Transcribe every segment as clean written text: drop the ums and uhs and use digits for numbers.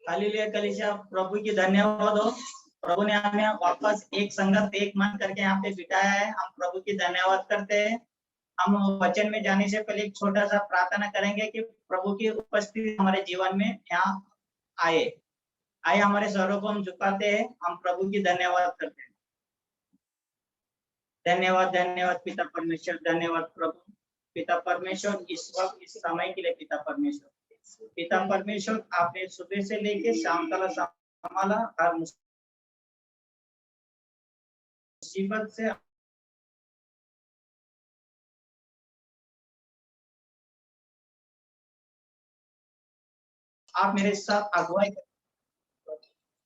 Hallelujah कलीसिया, प्रभु की धन्यवाद हो। प्रभु ने हमें वापस एक संगत एक मन करके यहाँ पे बिठाया है। हम प्रभु की धन्यवाद करते हैं। हम वचन में जाने से पहले एक छोटा सा प्रार्थना करेंगे कि प्रभु की उपस्थिति हमारे जीवन में यहाँ आए। आए हमारे स्वरों को हम झुकाते हैं, हम प्रभु की धन्यवाद करते हैं। धन्यवाद धन्यवाद पिता परमेश्वर, धन्यवाद प्रभु पिता परमेश्वर, इस वक्त इस समय के लिए पिता परमेश्वर। पिता परमेश्वर, आपने सुबह से लेके शाम तक संभाला, हर मुसीबत से आप मेरे साथ अगुवाई।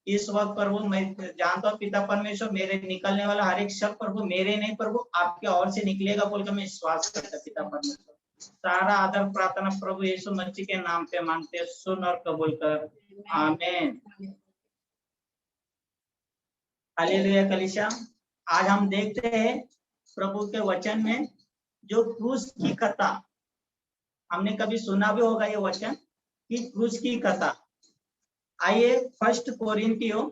इस वक्त प्रभु मैं जानता हूँ पिता परमेश्वर, मेरे निकलने वाला हर एक शब्द प्रभु मेरे नहीं प्रभु आपके ओर से निकलेगा बोलकर मैं विश्वास करता पिता परमेश्वर। सारा आदर प्रार्थना प्रभु यीशु मसीह के नाम पे मांगते, सुन और कबूल कर, आमीन। हालेलुया कलीसिया, आज हम देखते हैं प्रभु के वचन में जो क्रूस की कथा, हमने कभी सुना भी होगा ये वचन कि क्रूस की कथा। आइए फर्स्ट कोरिन्थियों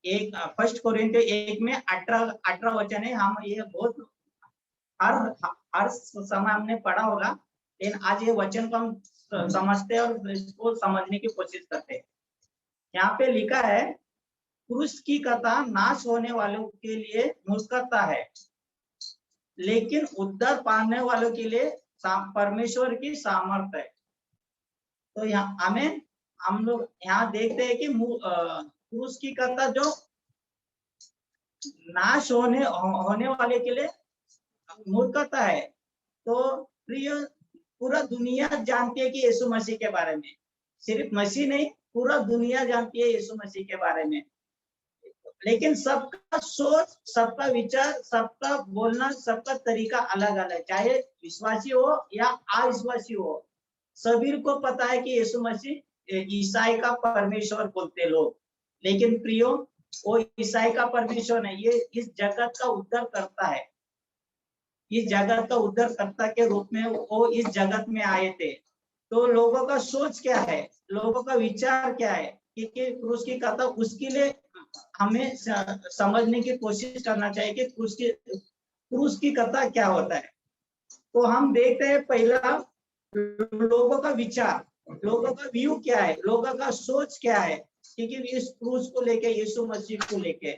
1 में 18 वचन है। हम ये बहुत हर समय हमने पढ़ा होगा, लेकिन आज ये वचन को हम समझते हैं और इसको समझने की कोशिश करते हैं। यहाँ पे लिखा है, क्रूस की कथा नाश होने वालों के लिए मूर्खता है, लेकिन उद्धार पाने वालों के लिए परमेश्वर की सामर्थ्य है। तो यहाँ आमीन। हम लोग यहाँ देखते हैं कि क्रूस की कथा जो नाश होने वाले के लिए मूर्खता है। तो प्रिय, पूरा दुनिया जानती है कि यीशु मसीह के बारे में, सिर्फ मसीह नहीं पूरा दुनिया जानती है यीशु मसीह के बारे में, लेकिन सबका सोच, सबका विचार, सबका बोलना, सबका तरीका अलग अलग, चाहे विश्वासी हो या अविश्वासी हो, सभी को पता है कि यीशु मसीह ईसाई का परमेश्वर बोलते लोग, लेकिन प्रियो वो ईसाई का परमेश्वर नहीं, ये इस जगत का उद्धार करता है। इस जगत का उद्धारकर्ता के रूप में वो इस जगत में आए थे। तो लोगों का सोच क्या है, लोगों का विचार क्या है कि क्रूस की कथा, उसके लिए हमें समझने की कोशिश करना चाहिए कि क्रूस की कथा क्या होता है। तो हम देखते हैं पहला लोगों का विचार, लोगों का व्यू क्या है, लोगों का सोच क्या है, क्योंकि इस क्रूस को लेके, यीशु मसीह को लेके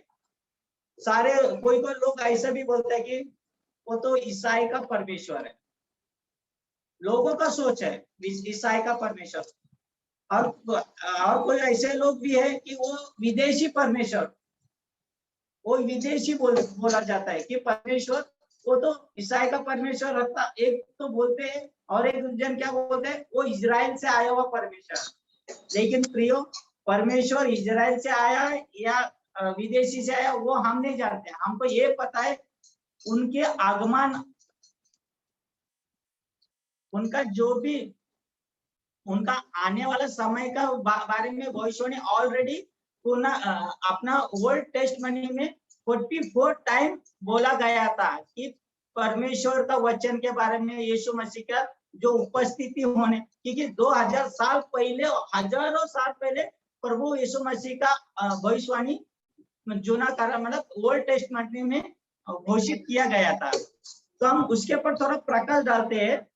सारे कोई लोग ऐसा भी बोलते हैं कि वो तो ईसाई का परमेश्वर है। लोगों का सोच है ईसाई का परमेश्वर, और कोई ऐसे लोग भी है कि वो विदेशी परमेश्वर, वो विदेशी बोला जाता है कि परमेश्वर वो तो ईसाई का परमेश्वर रखता, एक तो बोलते हैं, और एक जन क्या बोलते हैं, वो इजराइल से आया हुआ परमेश्वर। लेकिन प्रियो, परमेश्वर इजराइल से आया है या विदेशी से आया वो हम नहीं जानते। हमको ये पता है उनके आगमन, उनका जो भी उनका आने वाला समय का बारे में भविष्यवाणी ऑलरेडी अपना ओल्ड टेस्टमेंट में 44 टाइम बोला गया था कि परमेश्वर का वचन के बारे में, यीशु मसीह का जो उपस्थिति होने, क्योंकि 2000 साल पहले, हजारों साल पहले प्रभु यीशु मसीह का भविष्यवाणी जूना कारा मतलब ओल्ड टेस्टमेंट में घोषित किया गया था। तो हम उसके ऊपर थोड़ा प्रकाश डालते हैं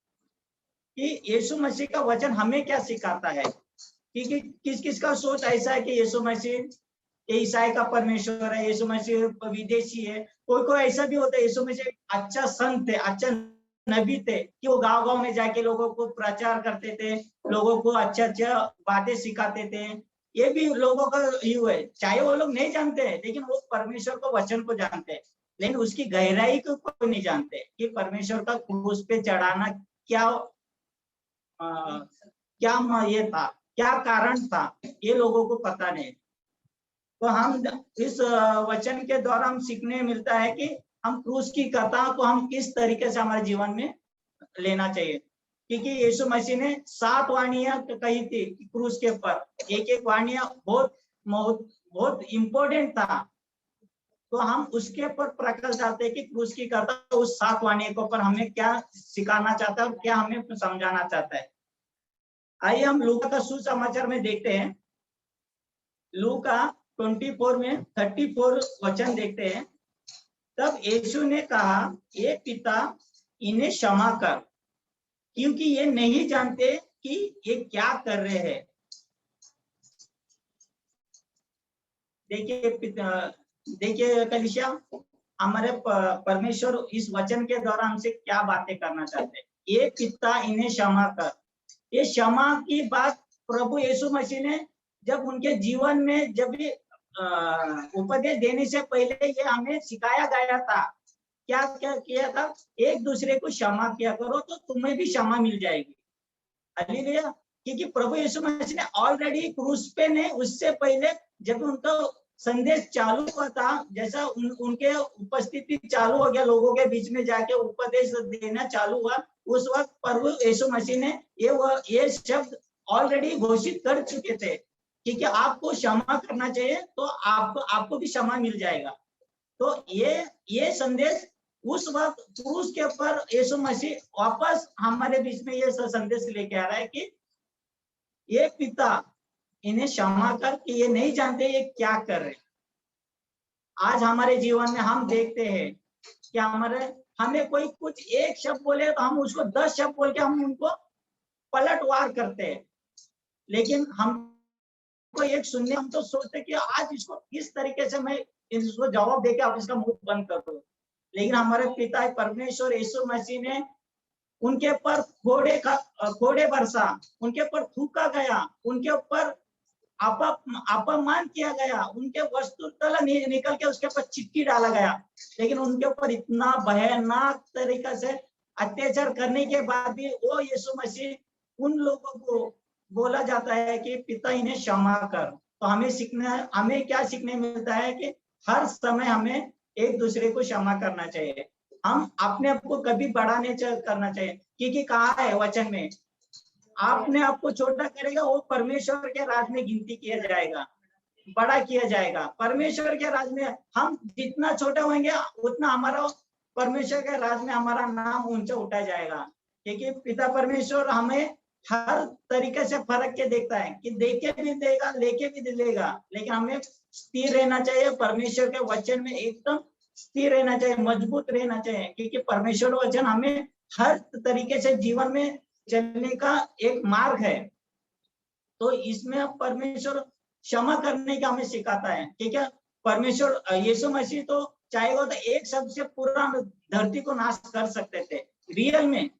कि यीशु मसीह का वचन हमें क्या सिखाता है, कि किस किस का सोच ऐसा है कि यीशु मसीह ईसाई का परमेश्वर है, यीशु मसीह विदेशी है। कोई ऐसा भी होता है यीशु मसीह अच्छा संत थे, अच्छा नबी थे कि वो गांव-गांव में जाके लोगों को प्रचार करते थे, लोगों को अच्छा बातें सिखाते थे। ये भी लोगों का व्यू है, चाहे वो लोग नहीं जानते हैं, लेकिन वो परमेश्वर को वचन को जानते हैं, लेकिन उसकी गहराई को कोई नहीं जानते कि परमेश्वर का क्रूस पे चढ़ाना क्या ये था, क्या कारण था, ये लोगों को पता नहीं। तो हम इस वचन के द्वारा हम सीखने मिलता है कि हम क्रूस की कथा को हम किस तरीके से हमारे जीवन में लेना चाहिए, क्योंकि यीशु मसीह ने 7 वाणियां कही थी क्रूस के ऊपर, एक वाणियां बहुत इम्पोर्टेंट था। तो हम उसके ऊपर प्रकाश डालते हैं कि क्रूस की कथा उस 7 वाणियों के ऊपर हमें क्या सिखाना चाहता है और क्या हमें समझाना चाहता है। आइए हम लूका का सुसमाचार में देखते हैं। लूका 24 में 34 वचन देखते हैं। तब यीशु ने कहा, ये पिता इन्हें क्षमा कर, क्योंकि ये नहीं जानते कि ये क्या कर रहे हैं। देखिए कलीसिया, हमारे परमेश्वर इस वचन के द्वारा हमसे क्या बातें करना चाहते हैं। ये पिता इन्हें क्षमा कर, ये क्षमा की बात प्रभु यीशु मसीह ने जब उनके जीवन में जब भी उपदेश देने से पहले ये हमें सिखाया गया था। क्या क्या किया था? एक दूसरे को क्षमा किया करो तो तुम्हें भी क्षमा मिल जाएगी। हालेलुया। क्योंकि प्रभु यीशु मसीह ने ऑलरेडी क्रूस पे ने उससे पहले जब उनका संदेश चालू हुआ था, जैसा उनके उपस्थिति चालू हो गया, लोगों के बीच में जाके उपदेश देना चालू हुआ, उस वक्त प्रभु यीशु मसीह ने ये शब्द ऑलरेडी घोषित कर चुके थे कि आपको क्षमा करना चाहिए तो आपको भी क्षमा मिल जाएगा। तो ये संदेश उस वक्त क्रूस के ऊपर यीशु मसीह वापस हमारे बीच में ये संदेश लेके आ रहा है कि ये पिता इन्हें क्षमा कर कि ये नहीं जानते ये क्या कर रहे। आज हमारे जीवन में हम देखते हैं कि हमें कोई कुछ एक शब्द बोले तो हम उसको 10 शब्द बोल के हम उनको पलटवार करते हैं। लेकिन हमको एक सुनने हम तो सोचते कि आज इसको किस तरीके से मैं इसको जवाब देके आप इसका मुंह बंद कर दो। लेकिन हमारे पिता परमेश्वर यीशु मसीह ने उनके ऊपर घोड़े बरसा, उनके ऊपर थूका गया, उनके ऊपर अपमान किया गया, उनके वस्तु तला निकल के उसके ऊपर चिट्ठी डाला गया। लेकिन उनके ऊपर इतना भयानक तरीके से अत्याचार करने के बाद भी वो यीशु मसीह उन लोगों को बोला जाता है कि पिता इन्हें क्षमा कर। तो हमें क्या सीखने मिलता है कि हर समय हमें एक दूसरे को क्षमा करना चाहिए। हम अपने आप को कभी बड़ा नहीं करना चाहिए, क्योंकि कहा है वचन में, आपने आपको छोटा करेगा वो परमेश्वर के राज में गिनती किया जाएगा, बड़ा किया जाएगा। परमेश्वर के राज में हम जितना छोटा होंगे उतना हमारा परमेश्वर के राज में हमारा नाम ऊंचा उठाया जाएगा। क्योंकि पिता परमेश्वर हमें हर तरीके से फर्क के देखता है कि देके भी देगा, लेके भी देगा, लेकिन हमें स्थिर रहना चाहिए परमेश्वर के वचन में, एकदम स्थिर रहना चाहिए, मजबूत रहना चाहिए। क्योंकि परमेश्वर वचन हमें हर तरीके से जीवन में चलने का एक मार्ग है। तो इसमें परमेश्वर क्षमा करने का हमें सिखाता है। ठीक है, परमेश्वर यीशु मसीह तो चाहेगा तो एक शब्द से पूरा धरती को नाश कर सकते थे रियल में,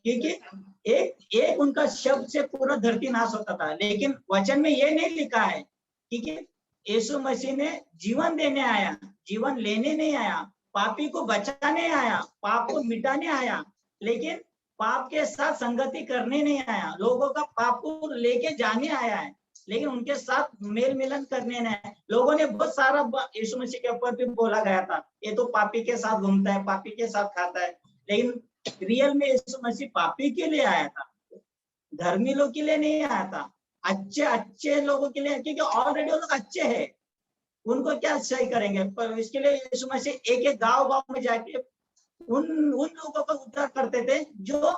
क्योंकि एक उनका शब्द से पूरा धरती नाश होता था। लेकिन वचन में ये नहीं लिखा है, क्योंकि यीशु मसीह ने जीवन देने आया, जीवन लेने नहीं आया, पापी को बचाने आया, पाप को मिटाने आया, लेकिन पाप के साथ संगति करने नहीं आया। लोगों का पाप को लेके जाने आया है, लेकिन उनके साथ मेल मिलन करने नहीं आया। लोगों ने बहुत सारा यीशु मसीह के ऊपर भी बोला गया था, ये तो पापी के साथ घूमता है, पापी के साथ खाता है। लेकिन रियल में यीशु मसीह पापी के लिए आया था, धर्मी लोग के लिए नहीं आया था, अच्छे लोगों के लिए, क्योंकि ऑलरेडी वो लोग अच्छे हैं, उनको क्या सही करेंगे। पर इसके लिए यीशु मसीह एक गांव में जाके उन लोगों का उद्धार करते थे जो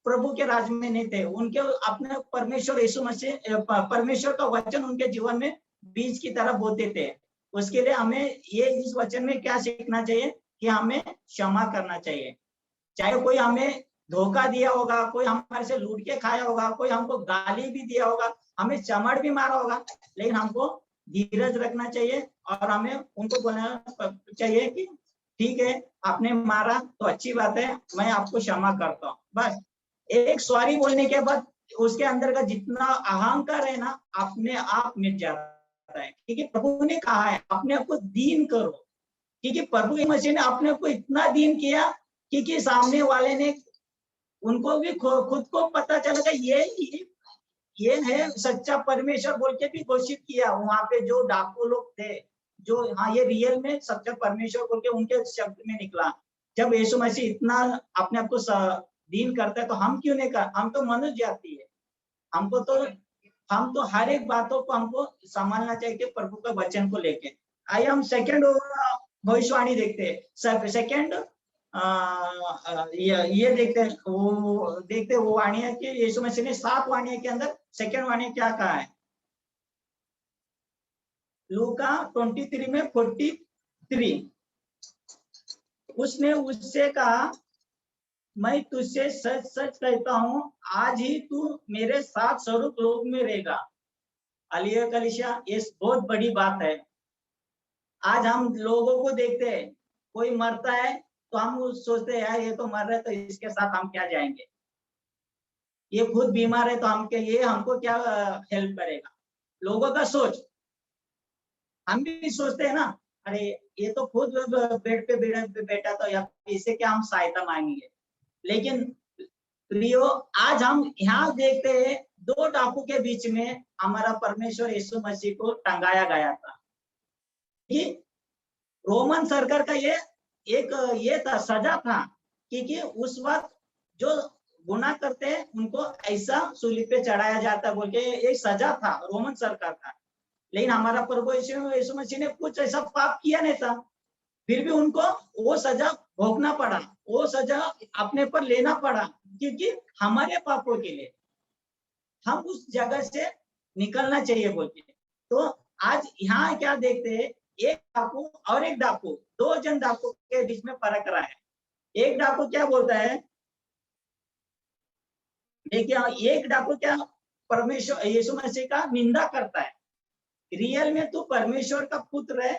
प्रभु के राज में नहीं थे। उनके अपने परमेश्वर यीशु मसीह परमेश्वर का वचन उनके जीवन में बीज की तरह बोते थे। उसके लिए हमें ये इस वचन में क्या सीखना चाहिए कि हमें क्षमा करना चाहिए। चाहे कोई हमें धोखा दिया होगा, कोई हमारे से लूट के खाया होगा, कोई हमको गाली भी दिया होगा, हमें चमड़ भी मारा होगा, लेकिन हमको धीरज रखना चाहिए और हमें उनको बोलना चाहिए कि ठीक है, आपने मारा तो अच्छी बात है, मैं आपको क्षमा करता हूँ। बस एक सॉरी बोलने के बाद उसके अंदर का जितना अहंकार है ना, अपने आप मिट जाता है। क्योंकि प्रभु ने कहा है अपने आप को दीन करो, क्योंकि प्रभु मसीह ने अपने को इतना दीन किया क्योंकि सामने वाले ने उनको भी खुद को पता चला कि ये है सच्चा परमेश्वर बोल के भी घोषित किया। वहां पे जो डाकू लोग थे, जो हाँ ये रियल में सच्चा परमेश्वर बोल के उनके शब्द में निकला। जब यीशु मसीह इतना अपने आप को दीन करता है तो हम क्यों नहीं कर, हम तो मनुष्य जाति है, हम तो हर एक बातों को हमको संभालना चाहिए प्रभु के वचन को लेके। आइए हम सेकंड भविष्यवाणी देखते हैं। सेकंड ये देखते वो वाणी है कि यीशु मसीह ने 7 वाणी के अंदर सेकंड वाणी क्या कहा है। लूका 23 में 43 उसने उससे कहा, मैं तुझसे सच सच कहता हूं, आज ही तू मेरे साथ स्वर्ग लोक में रहेगा। हालेलुया कलीसिया, ये बहुत बड़ी बात है। आज हम लोगों को देखते हैं, कोई मरता है तो हम सोचते हैं यार ये तो मर रहा है तो इसके साथ हम क्या जाएंगे, ये खुद बीमार है तो हम क्या, ये हमको क्या हेल्प करेगा। लोगों का सोच, हम भी सोचते हैं ना, अरे ये तो खुद बेड पे बैठा तो या इससे क्या हम सहायता मांगेंगे। लेकिन प्रियो, आज हम यहाँ देखते हैं 2 डाकू के बीच में हमारा परमेश्वर यीशु मसीह को टंगाया गया था कि रोमन सरकार का ये था, सजा था, क्योंकि उस वक्त जो गुनाह करते हैं उनको ऐसा सूली पे चढ़ाया जाता बोल के एक सजा था रोमन सरकार का। लेकिन हमारा प्रभु यीशु मसीह ने कुछ ऐसा पाप किया नहीं था, फिर भी उनको वो सजा भोगना पड़ा, वो सजा अपने पर लेना पड़ा, क्योंकि हमारे पापों के लिए हम उस जगह से निकलना चाहिए बोलते। तो आज यहाँ क्या देखते हैं, एक डाकू और एक डाकू, 2 जन डाकू के बीच में फर्क रहा है। एक डाकू क्या बोलता है, देखिए एक डाकू क्या परमेश्वर यीशु मसीह का निंदा करता है। रियल में तू परमेश्वर का पुत्र है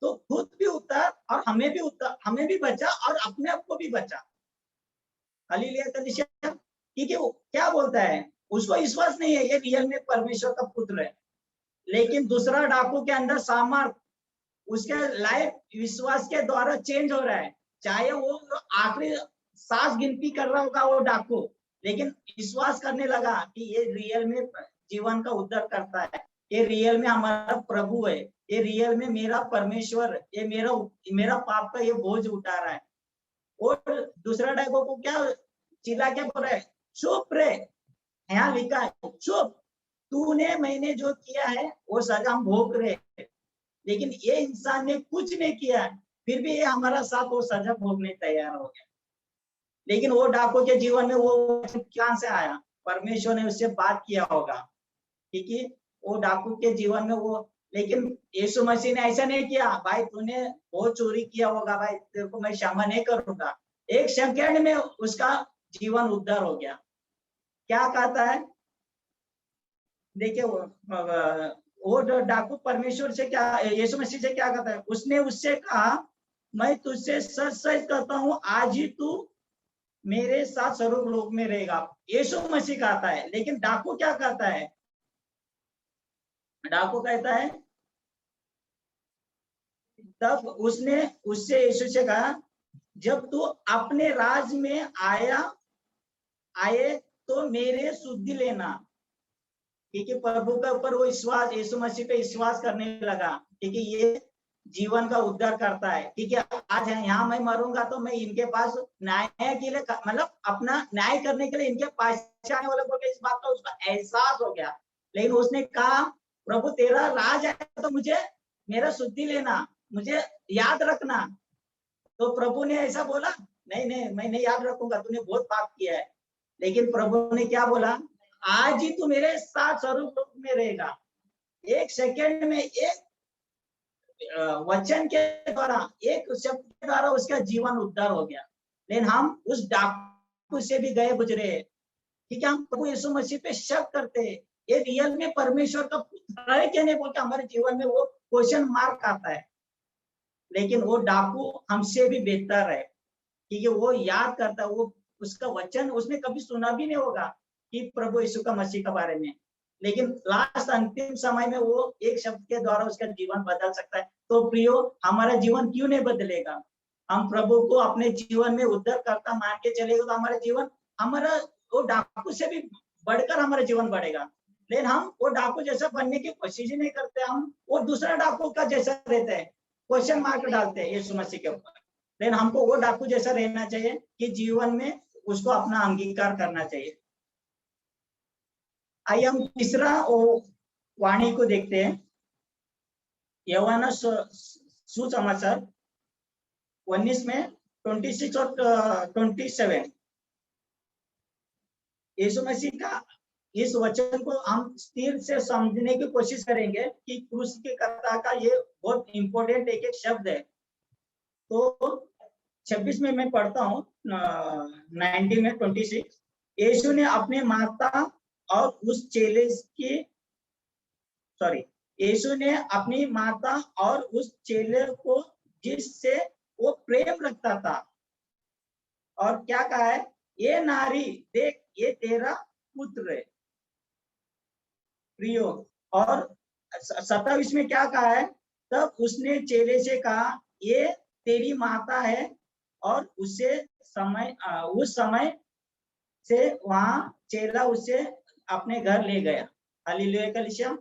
तो खुद भी उतार और हमें भी बचा और अपने आप को भी बचा। हालेलुया कलीसिया, क्योंकि वो क्या बोलता है, उसको विश्वास नहीं है ये रियल में परमेश्वर का पुत्र है। लेकिन दूसरा डाकू के अंदर सामर्थ, उसके लाइफ विश्वास के द्वारा चेंज हो रहा है। चाहे वो आखिरी सांस गिनती कर रहा होगा वो डाकू, लेकिन विश्वास करने लगा कि ये रियल में जीवन का उद्धार करता है, ये रियल में हमारा प्रभु है, ये रियल में मेरा परमेश्वर, ये मेरा पाप का ये बोझ उठा रहा है। और दूसरा डाकू को क्या चिल्ला के बोल रहा है, चुप रे, यहाँ लिखा है चुप, तूने मैंने जो किया है वो सजा हम भोग रहे। लेकिन ये इंसान ने कुछ नहीं किया, फिर भी ये हमारा साथ वो सजा भोगने तैयार हो गया। लेकिन वो डाकू के जीवन में वो कहां से आया, परमेश्वर ने उससे बात किया होगा, क्योंकि वो डाकू के जीवन में वो, लेकिन यीशु मसीह ने ऐसा नहीं किया, भाई तूने बहुत चोरी किया होगा, भाई तेरे को मैं क्षमा नहीं करूंगा। 1 सेकंड में उसका जीवन उद्धार हो गया। क्या कहता है, देखिए वो डाकू परमेश्वर से क्या, यीशु मसीह से क्या कहता है, उसने उससे कहा, मैं तुझसे सच सच कहता हूँ, आज ही तू मेरे साथ स्वर्ग लोक में रहेगा। यीशु मसीह कहता है, लेकिन डाकू क्या कहता है, डाकू कहता है, तब उसने उससे यीशु से कहा, जब तू अपने राज में आए तो मेरे शुद्धि लेना। क्योंकि प्रभु के ऊपर वो विश्वास, यीशु मसीह पे विश्वास करने लगा, क्योंकि ये जीवन का उद्धार करता है। क्योंकि आज यहाँ मैं मरूंगा तो मैं इनके पास न्याय के लिए, मतलब अपना न्याय करने के लिए इनके पास आने वाले को, इस बात का उसका एहसास हो गया। लेकिन उसने कहा, प्रभु तेरा राज है तो मुझे मेरा शुद्धि लेना, मुझे याद रखना। तो प्रभु ने ऐसा बोला, नहीं नहीं मैं नहीं याद रखूंगा, तूने बहुत पाप किया है। लेकिन प्रभु ने क्या बोला, आज ही तू मेरे साथ स्वर्ग लोक में रहेगा। 1 सेकंड में एक वचन के द्वारा, एक शब्द के द्वारा उसका जीवन उद्धार हो गया। लेकिन हम उस डाकू से भी गए गुजरे, ठीक है, हम प्रभु यीशु मसीह पे शक करते हैं, ये रियल में परमेश्वर का पुत्र है क्या नहीं बोलते, हमारे जीवन में वो क्वेश्चन मार्क आता है। लेकिन वो डाकू हमसे भी बेहतर है, क्योंकि वो याद करता है, वो उसका वचन उसने कभी सुना भी नहीं होगा कि प्रभु यीशु का मसीह के बारे में, लेकिन लास्ट अंतिम समय में वो एक शब्द के द्वारा उसका जीवन बदल सकता है। तो प्रियो, हमारा जीवन क्यों नहीं बदलेगा, हम प्रभु को अपने जीवन में उद्धार करता मान के चलेगा तो हमारा जीवन, हमारा वो डाकू से भी बढ़कर हमारा जीवन बढ़ेगा। लेकिन हम वो डाकू जैसा बनने की कोशिश ही नहीं करते, हम वो दूसरा डाकू का जैसा रहते हैं, क्वेश्चन मार्क डालते हैं यीशु मसीह के ऊपर। लेकिन हमको वो डाकू जैसा रहना चाहिए कि जीवन में उसको अपना अंगीकार करना चाहिए। आइए हम तीसरा वाणी को देखते हैं, यूहन्ना सुसमाचार 19 में 26 और 27 यीशु मसीह का इस वचन को हम स्थिर से समझने की कोशिश करेंगे कि क्रूस की कथा का ये बहुत इंपॉर्टेंट एक एक शब्द है। तो 26 में मैं पढ़ता हूँ 19 में 26, यीशु ने अपने माता और उस चेले की यीशु ने अपनी माता और उस चेले को जिससे वो प्रेम रखता था और क्या कहा है, ये नारी देख ये तेरा पुत्र है प्रियो। और 27 में क्या कहा है, तब उसने चेले से कहा ये तेरी माता है और उस समय से वहां चेला उसे अपने घर ले गया। हालेलुया कलीसिया।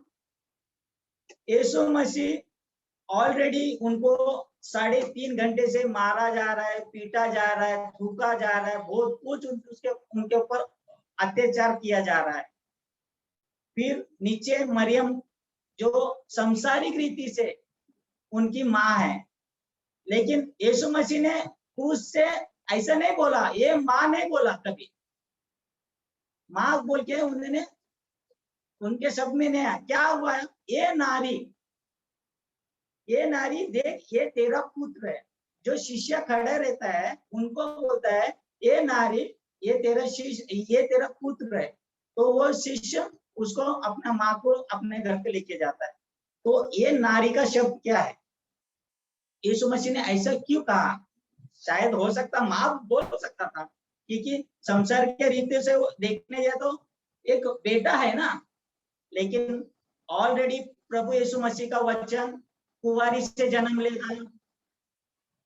यीशु मसीह ऑलरेडी उनको 3.5 घंटे से मारा जा रहा है, पीटा जा रहा है, थूका जा रहा है, बहुत कुछ उनके ऊपर अत्याचार किया जा रहा है। फिर नीचे मरियम जो संसारिक रीति से उनकी माँ है, लेकिन यीशु मसीह ने क्रूस से ऐसा नहीं बोला, ये माँ नहीं बोला कभी, माँ बोल के उन्होंने उनके शब्द में नहीं आया। क्या हुआ है, ये नारी देख ये तेरा पुत्र है। जो शिष्य खड़ा रहता है उनको बोलता है ये नारी ये तेरा पुत्र है, तो वो शिष्य उसको अपना माँ को अपने घर पे लेके जाता है। तो ये नारी का शब्द क्या है, यीशु मसीह ने ऐसा क्यों कहा? शायद हो सकता माँ बोल सकता था, क्योंकि संसार के रीति से देखने जाए तो एक बेटा है ना, लेकिन ऑलरेडी प्रभु यीशु मसीह का वचन कुंवारी से जन्म लेगा,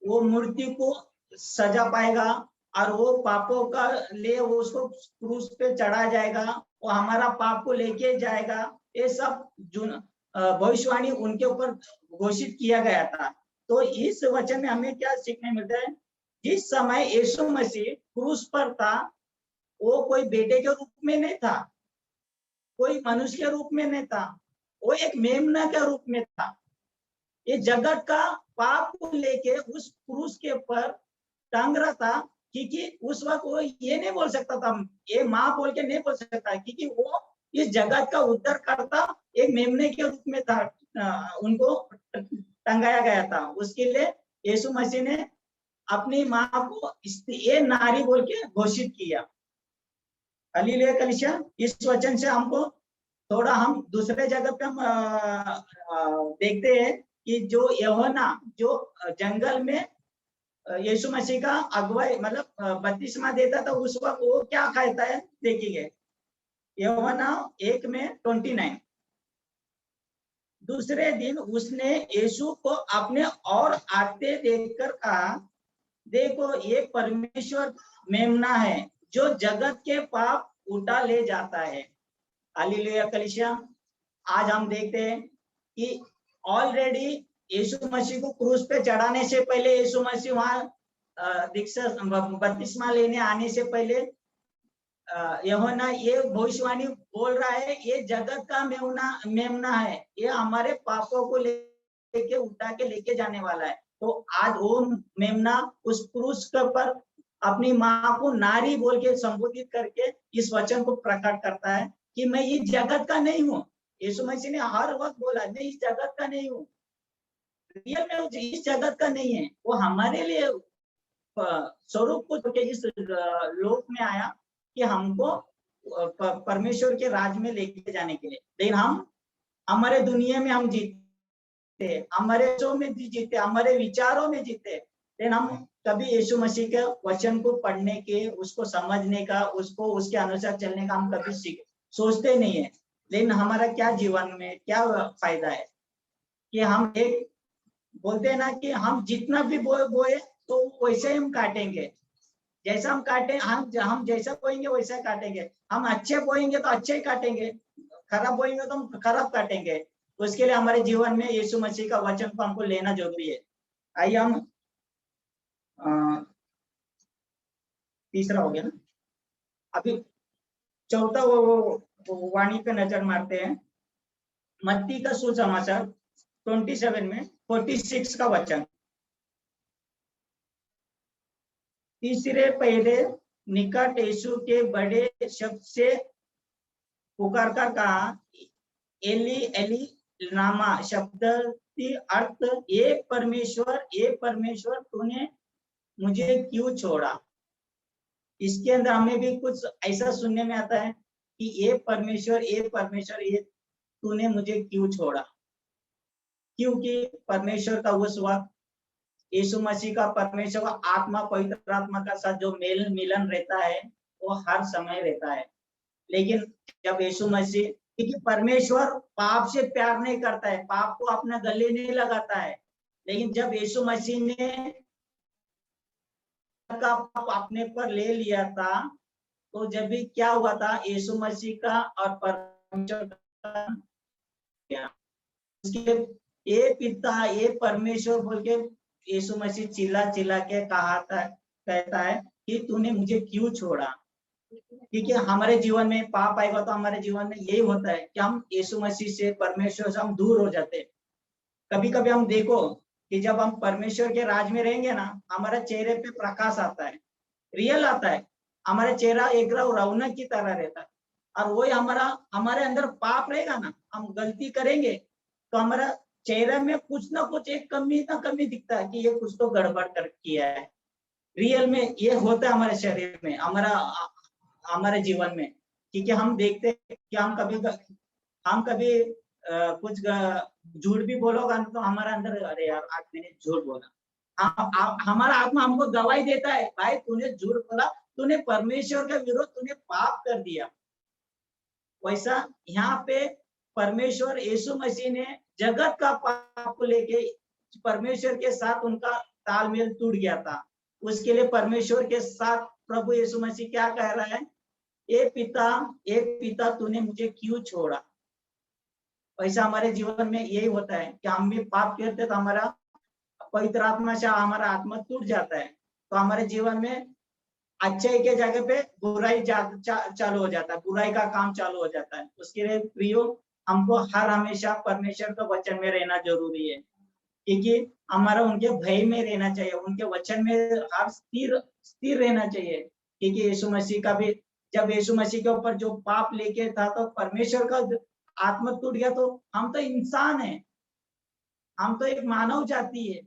वो मूर्ति को सजा पाएगा और वो पापों का लिए वो उसको क्रूस पे चढ़ा जाएगा, वो हमारा पाप को लेके जाएगा। ये सब भविष्यवाणी उनके ऊपर घोषित किया गया था। तो इस वचन में हमें क्या सीखने मिलता है, जिस समय यीशु मसीह क्रूस पर था वो कोई बेटे के रूप में नहीं था, कोई मनुष्य के रूप में नहीं था, वो एक मेमना के रूप में था। ये जगत का पाप को लेके उस क्रूस के ऊपर टांग रहा था, क्योंकि उस वक्त वो ये नहीं बोल सकता था, ये माँ बोल के नहीं बोल सकता, क्योंकि वो इस जगत का उद्धार करता एक मेमने के रूप में था, उनको टंगाया गया था। उसके लिए यीशु मसीह ने अपनी माँ को ये नारी बोल के घोषित किया। हालेलुया कलीसिया। इस वचन से हमको थोड़ा हम दूसरे जगह पे हम देखते हैं कि जो यूहन्ना जो जंगल में यीशु मसीह का अगुवाई मतलब बपतिस्मा देता था, उस वक्त वो क्या कहता है देखिए, यूहन्ना 1 में 29, दूसरे दिन उसने यीशु को अपने और आते देखकर कहा, देखो ये परमेश्वर मेमना है जो जगत के पाप उठा ले जाता है। हालेलुया कलीसिया। आज हम देखते हैं कि ऑलरेडी यीशु मसीह को क्रूस पे चढ़ाने से पहले, यीशु मसीह वहां दीक्षा बपतिस्मा लेने आने से पहले यूहन्ना ये भविष्यवाणी बोल रहा है, ये जगत का मेमना है, ये हमारे पापों को लेके उठा के लेके जाने वाला है। तो आज वो मेमना उस क्रूस के पर अपनी माँ को नारी बोल के संबोधित करके इस वचन को प्रकट करता है कि मैं इस जगत का नहीं हूँ। यीशु मसीह ने हर वक्त बोला मैं इस जगत का नहीं हूँ, रियल में इस जगत का नहीं है, वो हमारे लिए स्वरूप को तो इस लोक में आया कि हमको परमेश्वर के राज में लेके जाने के लिए। लेकिन हम हमारे दुनिया में हम जीते, हमारे शो में भी जीते, हमारे विचारों में जीते, लेकिन हम कभी यीशु मसीह के वचन को पढ़ने के, उसको समझने का, उसको उसके अनुसार चलने का हम कभी सोचते नहीं है। लेकिन हमारा क्या जीवन में क्या फायदा है कि हम एक बोलते हैं ना कि हम जितना भी बोए तो वैसे ही हम काटेंगे, जैसा हम काटे हम जैसा बोएंगे वैसा काटेंगे। हम अच्छे बोएंगे तो अच्छे ही काटेंगे, खराब बोएंगे तो हम खराब काटेंगे। तो उसके लिए हमारे जीवन में यीशु मसीह का वचन को हमको लेना जरूरी है। आइए हम तीसरा हो गया ना, अभी चौथा वो वाणी पे नजर मारते हैं। मत्ती का सुसमाचार 27 में 46 का वचन। तीसरे पहले निकट यीशु के बड़े शब्द से पुकार कर कहा, एली एली लामा शब्द की अर्थ ये परमेश्वर तूने मुझे क्यों छोड़ा। इसके अंदर हमें भी कुछ ऐसा सुनने में आता है कि ये परमेश्वर ये तूने मुझे क्यों छोड़ा। क्योंकि परमेश्वर का उस वक्त यीशु मसीह का परमेश्वर का आत्मा पवित्र आत्मा का साथ जो मेल मिलन रहता है वो हर समय रहता है। लेकिन जब यीशु मसीह, क्योंकि परमेश्वर पाप से प्यार नहीं करता है, पाप को अपने गले नहीं लगाता है, लेकिन जब यीशु मसीह ने का पाप अपने पर ले लिया था तो जब भी क्या हुआ था, यीशु मसीह का और परमेश्वर का उसके ये पिता ये परमेश्वर बोल के यीशु मसीह चिल्ला चिल्ला के कहता है कि तूने मुझे क्यों छोड़ा। क्योंकि हमारे जीवन में पाप आएगा तो हमारे जीवन में यही होता है कि हम यीशु मसीह से परमेश्वर से हम दूर हो जाते हैं। कभी कभी हम देखो कि जब हम परमेश्वर के राज में रहेंगे ना, हमारे चेहरे पे प्रकाश आता है, रियल आता है, हमारा चेहरा एक रौनक की तरह रहता है। और वही हमारे अंदर पाप रहेगा ना, हम गलती करेंगे तो हमारा चेहरे में कुछ ना कुछ एक कमी ना कमी दिखता है कि ये कुछ तो गड़बड़ कर किया है। रियल में ये होता है हमारे शरीर में, हमारे जीवन में। क्योंकि हम देखते हैं कि हम कभी कुछ झूठ भी बोलोगा तो हमारा अंदर, अरे यार आज मैंने झूठ बोला। हमारा आत्मा हमको गवाही देता है, भाई तूने झूठ बोला, तूने परमेश्वर के विरोध तूने पाप कर दिया। वैसा यहाँ पे परमेश्वर यीशु मसीह ने जगत का पाप को लेके परमेश्वर के साथ उनका तालमेल टूट गया था। उसके लिए परमेश्वर के साथ प्रभु यीशु मसीह क्या कह रहा है, ए पिता तूने मुझे क्यों छोड़ा। वैसा हमारे जीवन में यही होता है कि हम भी पाप करते तो हमारा पवित्र आत्मा से हमारा आत्मा टूट जाता है, तो हमारे जीवन में अच्छाई के जगह पे बुराई चालू हो जाता है, बुराई का काम चालू हो जाता है। उसके लिए प्रियो हमको हर हमेशा परमेश्वर के वचन में रहना जरूरी है, क्योंकि हमारा उनके भय में रहना चाहिए, उनके वचन में हर स्थिर रहना चाहिए। क्योंकि यीशु मसीह का भी जब यीशु मसीह के ऊपर जो पाप लेके था तो परमेश्वर का आत्मा टूट गया, तो हम तो इंसान है, हम तो एक मानव जाति है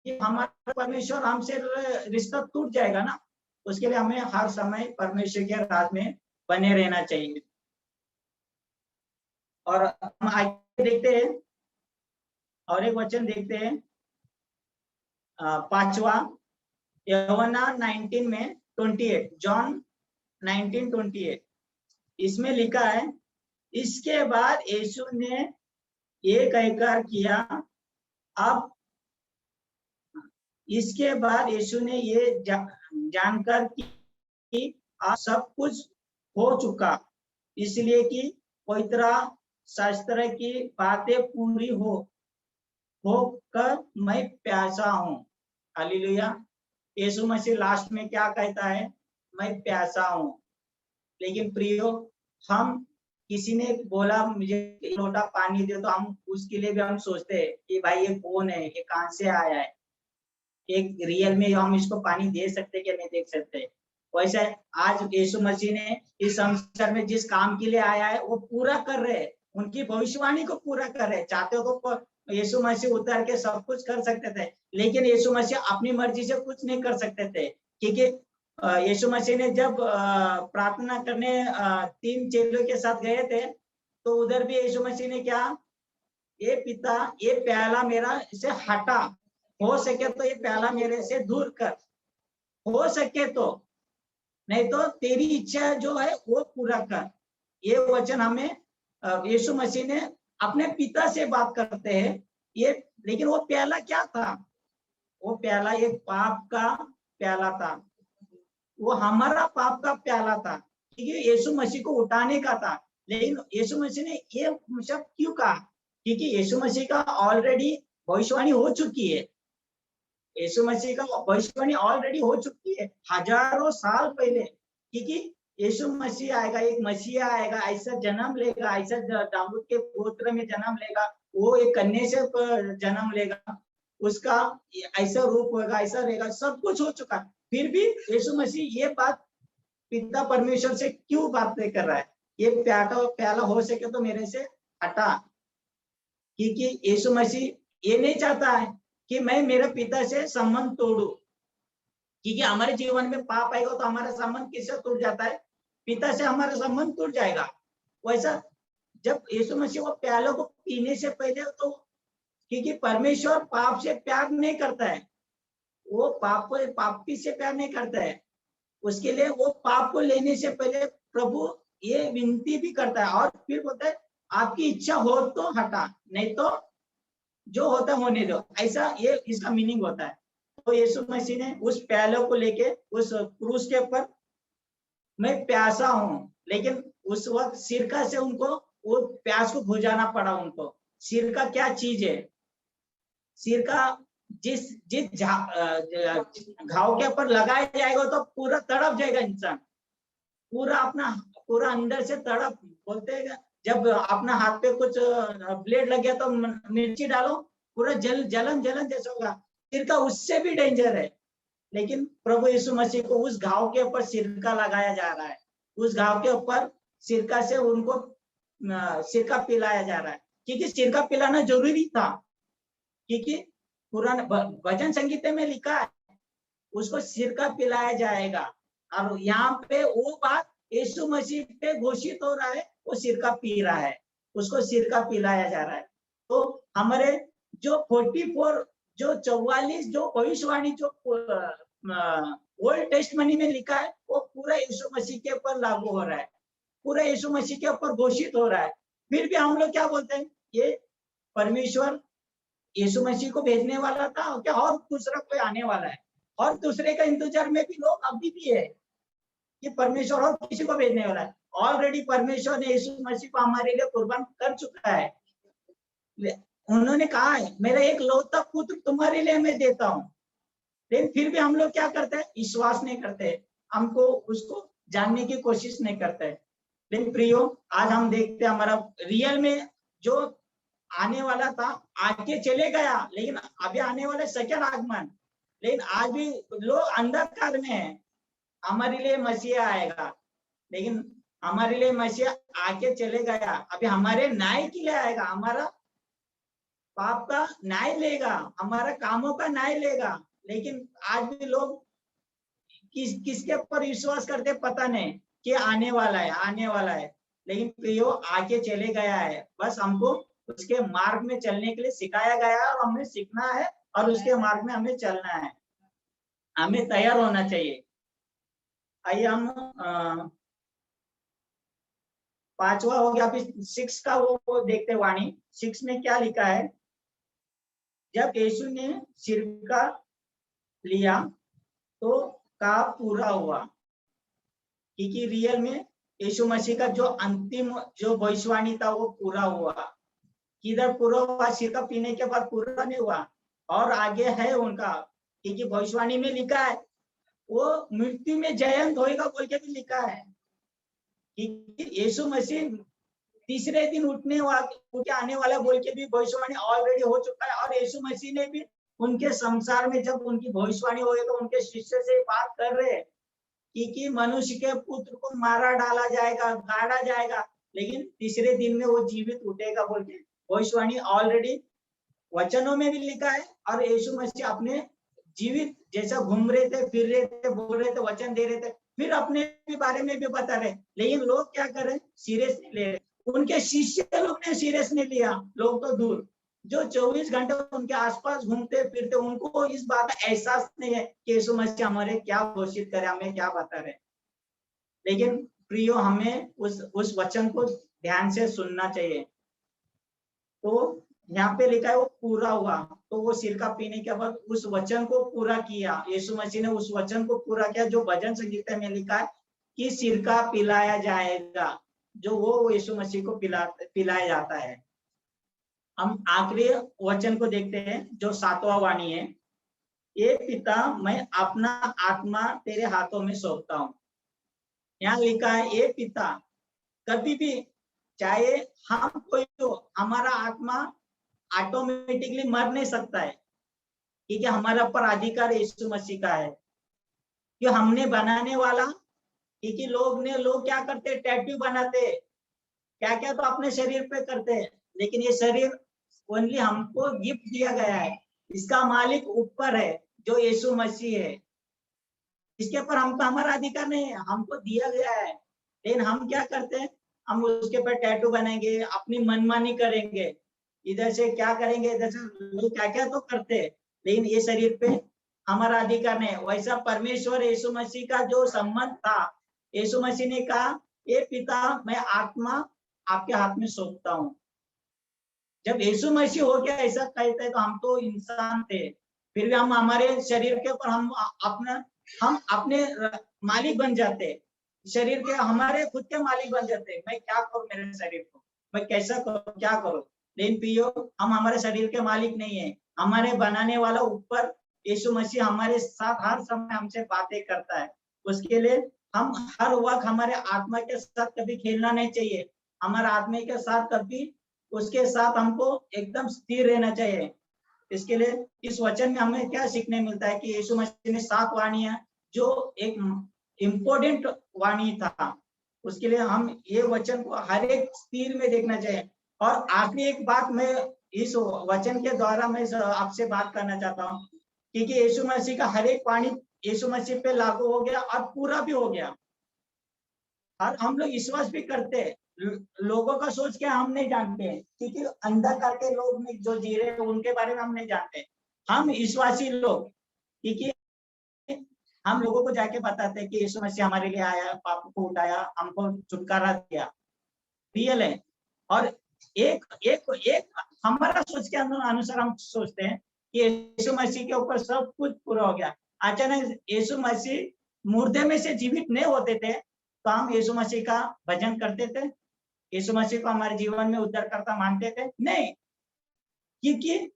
कि हमारा परमेश्वर हमसे रिश्ता टूट जाएगा ना। उसके लिए हमें हर समय परमेश्वर के राज में बने रहना चाहिए। और हम आगे देखते हैं और एक वचन देखते हैं, 5वां यूहन्ना 19 में 28, जॉन 19:28, इसमें लिखा है, इसके बाद यीशु ने ये कहकर किया, अब इसके बाद यीशु ने ये जानकर कि अब सब कुछ हो चुका, इसलिए कि पवित्र शास्त्र की बातें पूरी होकर मैं प्यासा हूँ। हालेलुया। यीशु मसीह लास्ट में क्या कहता है, मैं प्यासा हूँ। लेकिन प्रियो, हम किसी ने बोला मुझे लोटा पानी दे, तो हम उसके लिए भी हम सोचते हैं कि भाई ये कौन है, ये कहां से आया है, एक रियल में हम इसको पानी दे सकते कि नहीं दे सकते। वैसे आज यीशु मसीह ने इस संसार में जिस काम के लिए आया है वो पूरा कर रहे हैं, उनकी भविष्यवाणी को पूरा कर रहे हैं। चाहते हो तो यीशु मसीह उतर के सब कुछ कर सकते थे, लेकिन यीशु मसीह अपनी मर्जी से कुछ नहीं कर सकते थे। क्योंकि यीशु मसीह ने जब प्रार्थना करने 3 चेलों के साथ गए थे, तो उधर भी यीशु मसीह ने क्या, ये पिता ये प्याला मेरा से हटा, हो सके तो ये प्याला मेरे से दूर कर, हो सके तो, नहीं तो तेरी इच्छा जो है वो पूरा कर। ये वचन हमें यीशु मसीह ने अपने पिता से बात करते हैं। ये लेकिन वो प्याला क्या था, वो प्याला एक पाप का प्याला था, वो हमारा पाप का प्याला था, क्योंकि यीशु मसीह को उठाने का था। लेकिन यीशु मसीह ने ये शब्द क्यों कहा, क्योंकि यीशु मसीह का ऑलरेडी भविष्यवाणी हो चुकी है। यीशु मसीह का भविष्यवाणी ऑलरेडी हो चुकी है हजारों साल पहले, क्योंकि यीशु मसीह आएगा, एक मसीहा आएगा, ऐसा जन्म लेगा, ऐसा दाऊद के गोत्र में जन्म लेगा, वो एक कन्या से जन्म लेगा, उसका ऐसा रूप होगा, ऐसा रहेगा, सब कुछ हो चुका है, फिर भी यीशु मसीह ये बात पिता परमेश्वर से क्यों बातें कर रहा है? ये प्याला हो सके तो मेरे से हटा, क्योंकि यीशु मसीह ये नहीं चाहता है कि मैं मेरे पिता से संबंध तोड़ू, क्योंकि हमारे जीवन में पाप आएगा तो हमारा संबंध किससे टूट जाता है? पिता से हमारा संबंध टूट जाएगा। वैसा जब यीशु मसीह वो प्यालों को पीने से पहले, तो क्योंकि परमेश्वर पाप से प्यार नहीं करता है, वो पापी से प्यार नहीं करता है, उसके लिए वो पाप को लेने से पहले प्रभु ये विनती भी करता है, और फिर बोलता है आपकी इच्छा हो तो हटा, नहीं तो जो होता होने दो, ऐसा ये इसका मीनिंग होता है। तो यीशु मसीह ने उस प्यालों को लेके उस क्रूस के ऊपर, मैं प्यासा हूं, लेकिन उस वक्त सिरका से उनको वो प्यास को बुझाना पड़ा उनको। सिरका क्या चीज है? सिरका जिस जिस घाव के ऊपर लगाया जाएगा तो पूरा तड़प जाएगा इंसान, पूरा अंदर से तड़प। बोलते हैं जब अपना हाथ पे कुछ ब्लेड लग गया तो मिर्ची डालो, पूरा जलन जैसा होगा। सिरका उससे भी डेंजर है, लेकिन प्रभु यीशु मसीह को उस घाव के ऊपर सिरका लगाया जा रहा है, उस घाव के ऊपर सिरका से उनको सिरका पिलाया जा रहा है, क्योंकि सिरका पिलाना जरूरी था, क्योंकि पुराने भजन संगीत में लिखा है उसको सिरका पिलाया जाएगा। और यहाँ पे वो बात यीशु मसीह पे घोषित हो रहा है, वो सिरका पी रहा है, उसको सिरका पिलाया जा रहा है। तो हमारे जो 44 जो 44 जो भविष्यवाणी जो ओल्ड टेस्टमनी में लिखा है, वो पूरा यीशु मसीह के ऊपर लागू हो रहा है, पूरा यीशु मसीह के ऊपर घोषित हो रहा है। फिर भी हम लोग क्या बोलते हैं, ये परमेश्वर यीशु मसीह को भेजने वाला था क्या, और दूसरा कोई आने वाला है, और दूसरे का इंतजार में भी लोग अभी भी है कि परमेश्वर और किसी को भेजने वाला है। ऑलरेडी परमेश्वर ने यीशु मसीह को हमारे लिए कुर्बान कर चुका है। उन्होंने कहा है मेरा एक लौता पुत्र तुम्हारे लिए मैं देता हूँ, लेकिन फिर भी हम लोग क्या करते हैं, विश्वास नहीं करते, हमको उसको जानने की कोशिश नहीं करते। लेकिन प्रियो, आज हम देखते हैं हमारा रियल में जो आने वाला था आके चले गया, लेकिन अभी आने वाले सेकंड आगमन, लेकिन आज भी लोग अंधकार में है। हमारे लिए मसीहा आएगा, लेकिन हमारे लिए मसीहा आके चले गया, अभी हमारे न्याय के लिए आएगा, हमारा पाप का न्याय लेगा, हमारा कामों का न्याय लेगा। लेकिन आज भी लोग किसके ऊपर विश्वास करते पता नहीं, कि आने वाला है, लेकिन प्रियो आके चले गया है, बस हमको उसके मार्ग में चलने के लिए सिखाया गया है, और हमें सीखना है और उसके मार्ग में हमें चलना है, हमें तैयार होना चाहिए। आइए हम 5वां हो गया, अभी 6 का वो देखते वाणी। 6 में क्या लिखा है, जब यीशु ने सिरका लिया तो का पूरा हुआ, क्योंकि रियल में यीशु मसीह का जो अंतिम जो भविष्यवाणी था वो पूरा हुआ। किधर पूरा हुआ? सिरका पीने के बाद पूरा नहीं हुआ, और आगे है उनका, क्योंकि भविष्यवाणी में लिखा है वो मृत्यु में जयंत होएगा बोल के भी लिखा है, कि यीशु मसीह तीसरे दिन उठने आने वाला बोल के भी भविष्यवाणी ऑलरेडी हो चुका है। और यीशु मसीह ने भी उनके संसार में जब उनकी भविष्यवाणी हुई तो उनके शिष्य से बात कर रहे हैं कि मनुष्य के पुत्र को मारा डाला जाएगा, गाड़ा जाएगा, लेकिन तीसरे दिन में वो जीवित उठेगा बोल के भविष्यवाणी ऑलरेडी वचनों में भी लिखा है। और यीशु मसीह अपने जीवित जैसा घूम रहे थे, फिर रहे थे, बोल रहे थे, वचन दे रहे थे, फिर अपने बारे में भी बता रहे, लेकिन लोग क्या कर रहे, सीरियस नहीं ले रहे। उनके शिष्य लोग ने सीरियस नहीं लिया, लोग तो दूर, जो 24 घंटे उनके आसपास घूमते फिरते, उनको इस बात का एहसास नहीं है कि यीशु मसीह हमारे क्या घोषित करे, हमें क्या बता रहे। लेकिन प्रियो, हमें उस वचन को ध्यान से सुनना चाहिए। तो यहाँ पे लिखा है वो पूरा हुआ, तो वो सिरका पीने के बाद उस वचन को पूरा किया, यीशु मसीह ने उस वचन को पूरा किया जो भजन संगीत में लिखा है कि सिरका पिलाया जाएगा, जो वो यीशु मसीह को पिलाया जाता है। हम आखिरी वचन को देखते हैं जो 7वां वाणी है, ये पिता मैं अपना आत्मा तेरे हाथों में सौंपता हूँ। यहाँ लिखा है ये पिता, कभी भी चाहे हम कोई तो हमारा आत्मा ऑटोमेटिकली मर नहीं सकता है, क्योंकि हमारा पर अधिकार यीशु मसीह का है, कि हमने बनाने वाला, क्योंकि लोग क्या करते, टैटू बनाते, क्या क्या तो अपने शरीर पे करते हैं, लेकिन ये शरीर ओनली हमको गिफ्ट दिया गया है। इसका मालिक ऊपर है जो यीशु मसीह है, इसके ऊपर हमको हमारा अधिकार नहीं है, हमको दिया गया है। लेकिन हम क्या करते हैं, हम उसके ऊपर टैटू बनाएंगे, अपनी मनमानी करेंगे, इधर से क्या करेंगे, इधर से लोग क्या क्या तो करते हैं, लेकिन ये शरीर पे हमारा अधिकार नहीं है। वैसा परमेश्वर यीशु मसीह का जो संबंध था, यीशु मसीह ने कहा, ये पिता मैं आत्मा आपके हाथ में सौंपता हूँ। जब यीशु मसीह हो गया ऐसा कहते हैं, तो हम तो इंसान थे, फिर भी हम हमारे शरीर के ऊपर हम अपने मालिक बन जाते, शरीर के हमारे खुद के मालिक बन जाते। मैं क्या करूं मेरे शरीर को, मैं कैसा करूं, क्या करूं। लेकिन पियो, हम हमारे शरीर के मालिक नहीं है, हमारे बनाने वाला ऊपर यीशु मसीह हमारे साथ हर समय हमसे बातें करता है। उसके लिए हम हर वक्त हमारे आत्मा के साथ कभी खेलना नहीं चाहिए, हमारे आत्मा के साथ कभी उसके साथ हमको एकदम स्थिर रहना चाहिए। इसके लिए इस वचन में हमें क्या सीखने मिलता है कि यीशु मसीह ने 7 वाणियां, जो एक इम्पोर्टेंट वाणी था, उसके लिए हम ये वचन को हर एक स्थिर में देखना चाहिए। और आखिरी एक बात मैं इस वचन के द्वारा मैं आपसे बात करना चाहता हूँ, क्योंकि यीशु मसीह का हर एक वाणी यीशु मसीह पे लागू हो गया और पूरा भी हो गया, और हम लोग विश्वास भी करते हैं। लोगों का सोच के हम नहीं जानते, क्योंकि अंदर करके लोग जो जी रहे हैं उनके बारे में हम नहीं जानते। हम विश्वासी लोग, क्योंकि हम लोगों को जाके बताते हैं कि यीशु मसीह हमारे लिए आया, पापों को उठाया, हमको छुटकारा दिया, रियल है। और एक एक एक हमारा सोच के अनुसार हम सोचते हैं कि यीशु मसीह के ऊपर सब कुछ पूरा हो गया। अचानक यीशु मसीह मुर्दे में से जीवित नहीं होते थे, तो हम यीशु मसीह का भजन करते थे, यीशु मसीह को हमारे जीवन में उद्धारकर्ता मानते थे नहीं, क्योंकि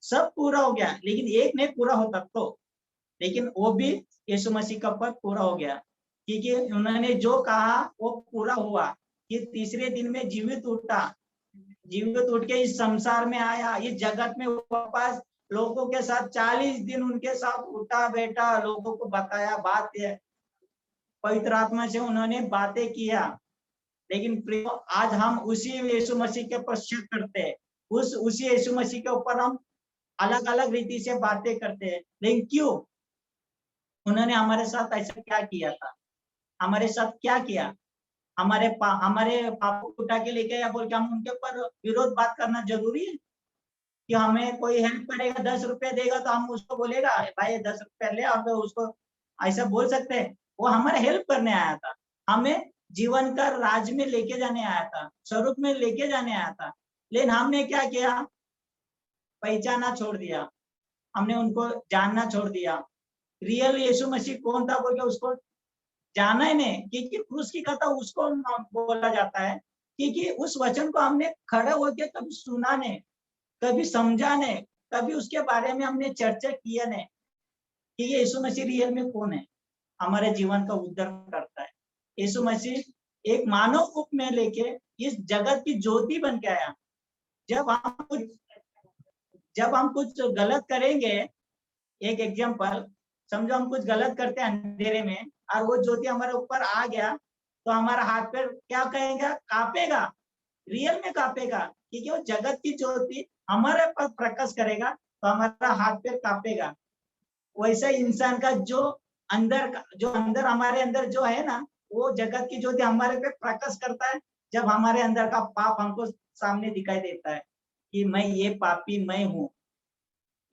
सब पूरा हो गया, लेकिन एक नहीं पूरा होता तो, लेकिन वो भी यीशु मसीह का ऊपर पूरा हो गया, क्योंकि उन्होंने जो कहा वो पूरा हुआ कि तीसरे दिन में जीवित उठा, जीवित उठ के इस संसार में आया, इस जगत में वापस लोगों के साथ 40 दिन उनके साथ उठा बैठा, लोगों को बताया बात है, पवित्र आत्मा से उन्होंने बातें किया। लेकिन प्रियो, आज हम उसी यीशु मसीह के पश्चात करते हैं, उसी यीशु मसीह के ऊपर हम अलग अलग रीति से बातें करते हैं। लेकिन क्यों? उन्होंने हमारे साथ ऐसा क्या किया था, हमारे साथ क्या किया? हमारे पापों को उठा के लेके या बोल के हम उनके ऊपर विरोध बात करना जरूरी है? कि हमें कोई हेल्प करेगा, 10 रुपए देगा तो हम उसको बोलेगा भाई 10 रुपए ले, और उसको ऐसा बोल सकते हैं? वो हमारे हेल्प करने आया था, हमें जीवन का राज में लेके जाने आया था, स्वरूप में लेके जाने आया था। लेकिन हमने क्या किया? पहचाना छोड़ दिया, हमने उनको जानना छोड़ दिया। रियल यीशु मसीह कौन था बोल के उसको जाना ही नहीं, क्योंकि क्रूस की कथा उसको बोला जाता है, क्योंकि उस वचन को हमने खड़ा होकर कभी सुना नहीं, कभी समझा नहीं, कभी उसके बारे में हमने चर्चा किया नहीं कि ये यीशु मसीह रियल में कौन है, हमारे जीवन का उद्धार करता है। यीशु मसीह एक मानव रूप में लेके इस जगत की ज्योति बन के आया। जब हम कुछ गलत करेंगे, एक एग्जांपल समझो, हम कुछ गलत करते हैं अंधेरे में और वो ज्योति हमारे ऊपर आ गया, तो हमारा हाथ पैर क्या कहेगा? कांपेगा, रियल में कांपेगा, क्योंकि वो जगत की ज्योति हमारे पर प्रकाश करेगा तो हमारा हाथ पैर कांपेगा। वैसे इंसान का जो अंदर हमारे अंदर जो है ना, वो जगत की ज्योति हमारे पे प्रकाश करता है। जब हमारे अंदर का पाप हमको सामने दिखाई देता है कि मैं ये पापी मैं हूँ,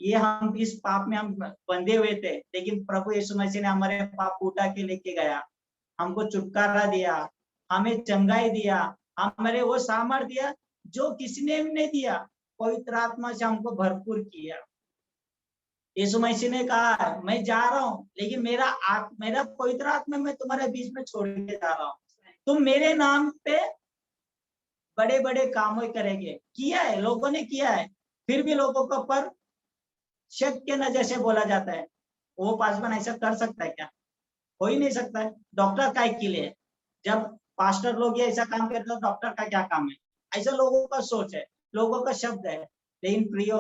ये हम इस पाप में हम बंधे हुए थे, लेकिन प्रभु यीशु मसीह ने हमारे पाप उठा के लेके गया, हमको छुटकारा दिया, हमें चंगाई दिया, हमारे वो सामर्थ्य दिया जो किसी ने भी नहीं दिया, पवित्र आत्मा से हमको भरपूर किया। यीशु मसीह ने कहा मैं जा रहा हूँ, लेकिन मेरा पवित्र आत्मा मैं तुम्हारे बीच में छोड़ के जा रहा हूँ, तुम मेरे नाम पे बड़े बड़े काम करेंगे। किया है, लोगों ने किया है, फिर भी लोगों के ऊपर शक के नजर से बोला जाता है। वो पासवान ऐसा कर सकता है क्या? हो ही नहीं सकता है। डॉक्टर का के लिए, जब पास्टर लोग ये ऐसा काम करते हैं, डॉक्टर का क्या काम है? ऐसा लोगों का सोच है, लोगों का शब्द है। लेकिन प्रियो,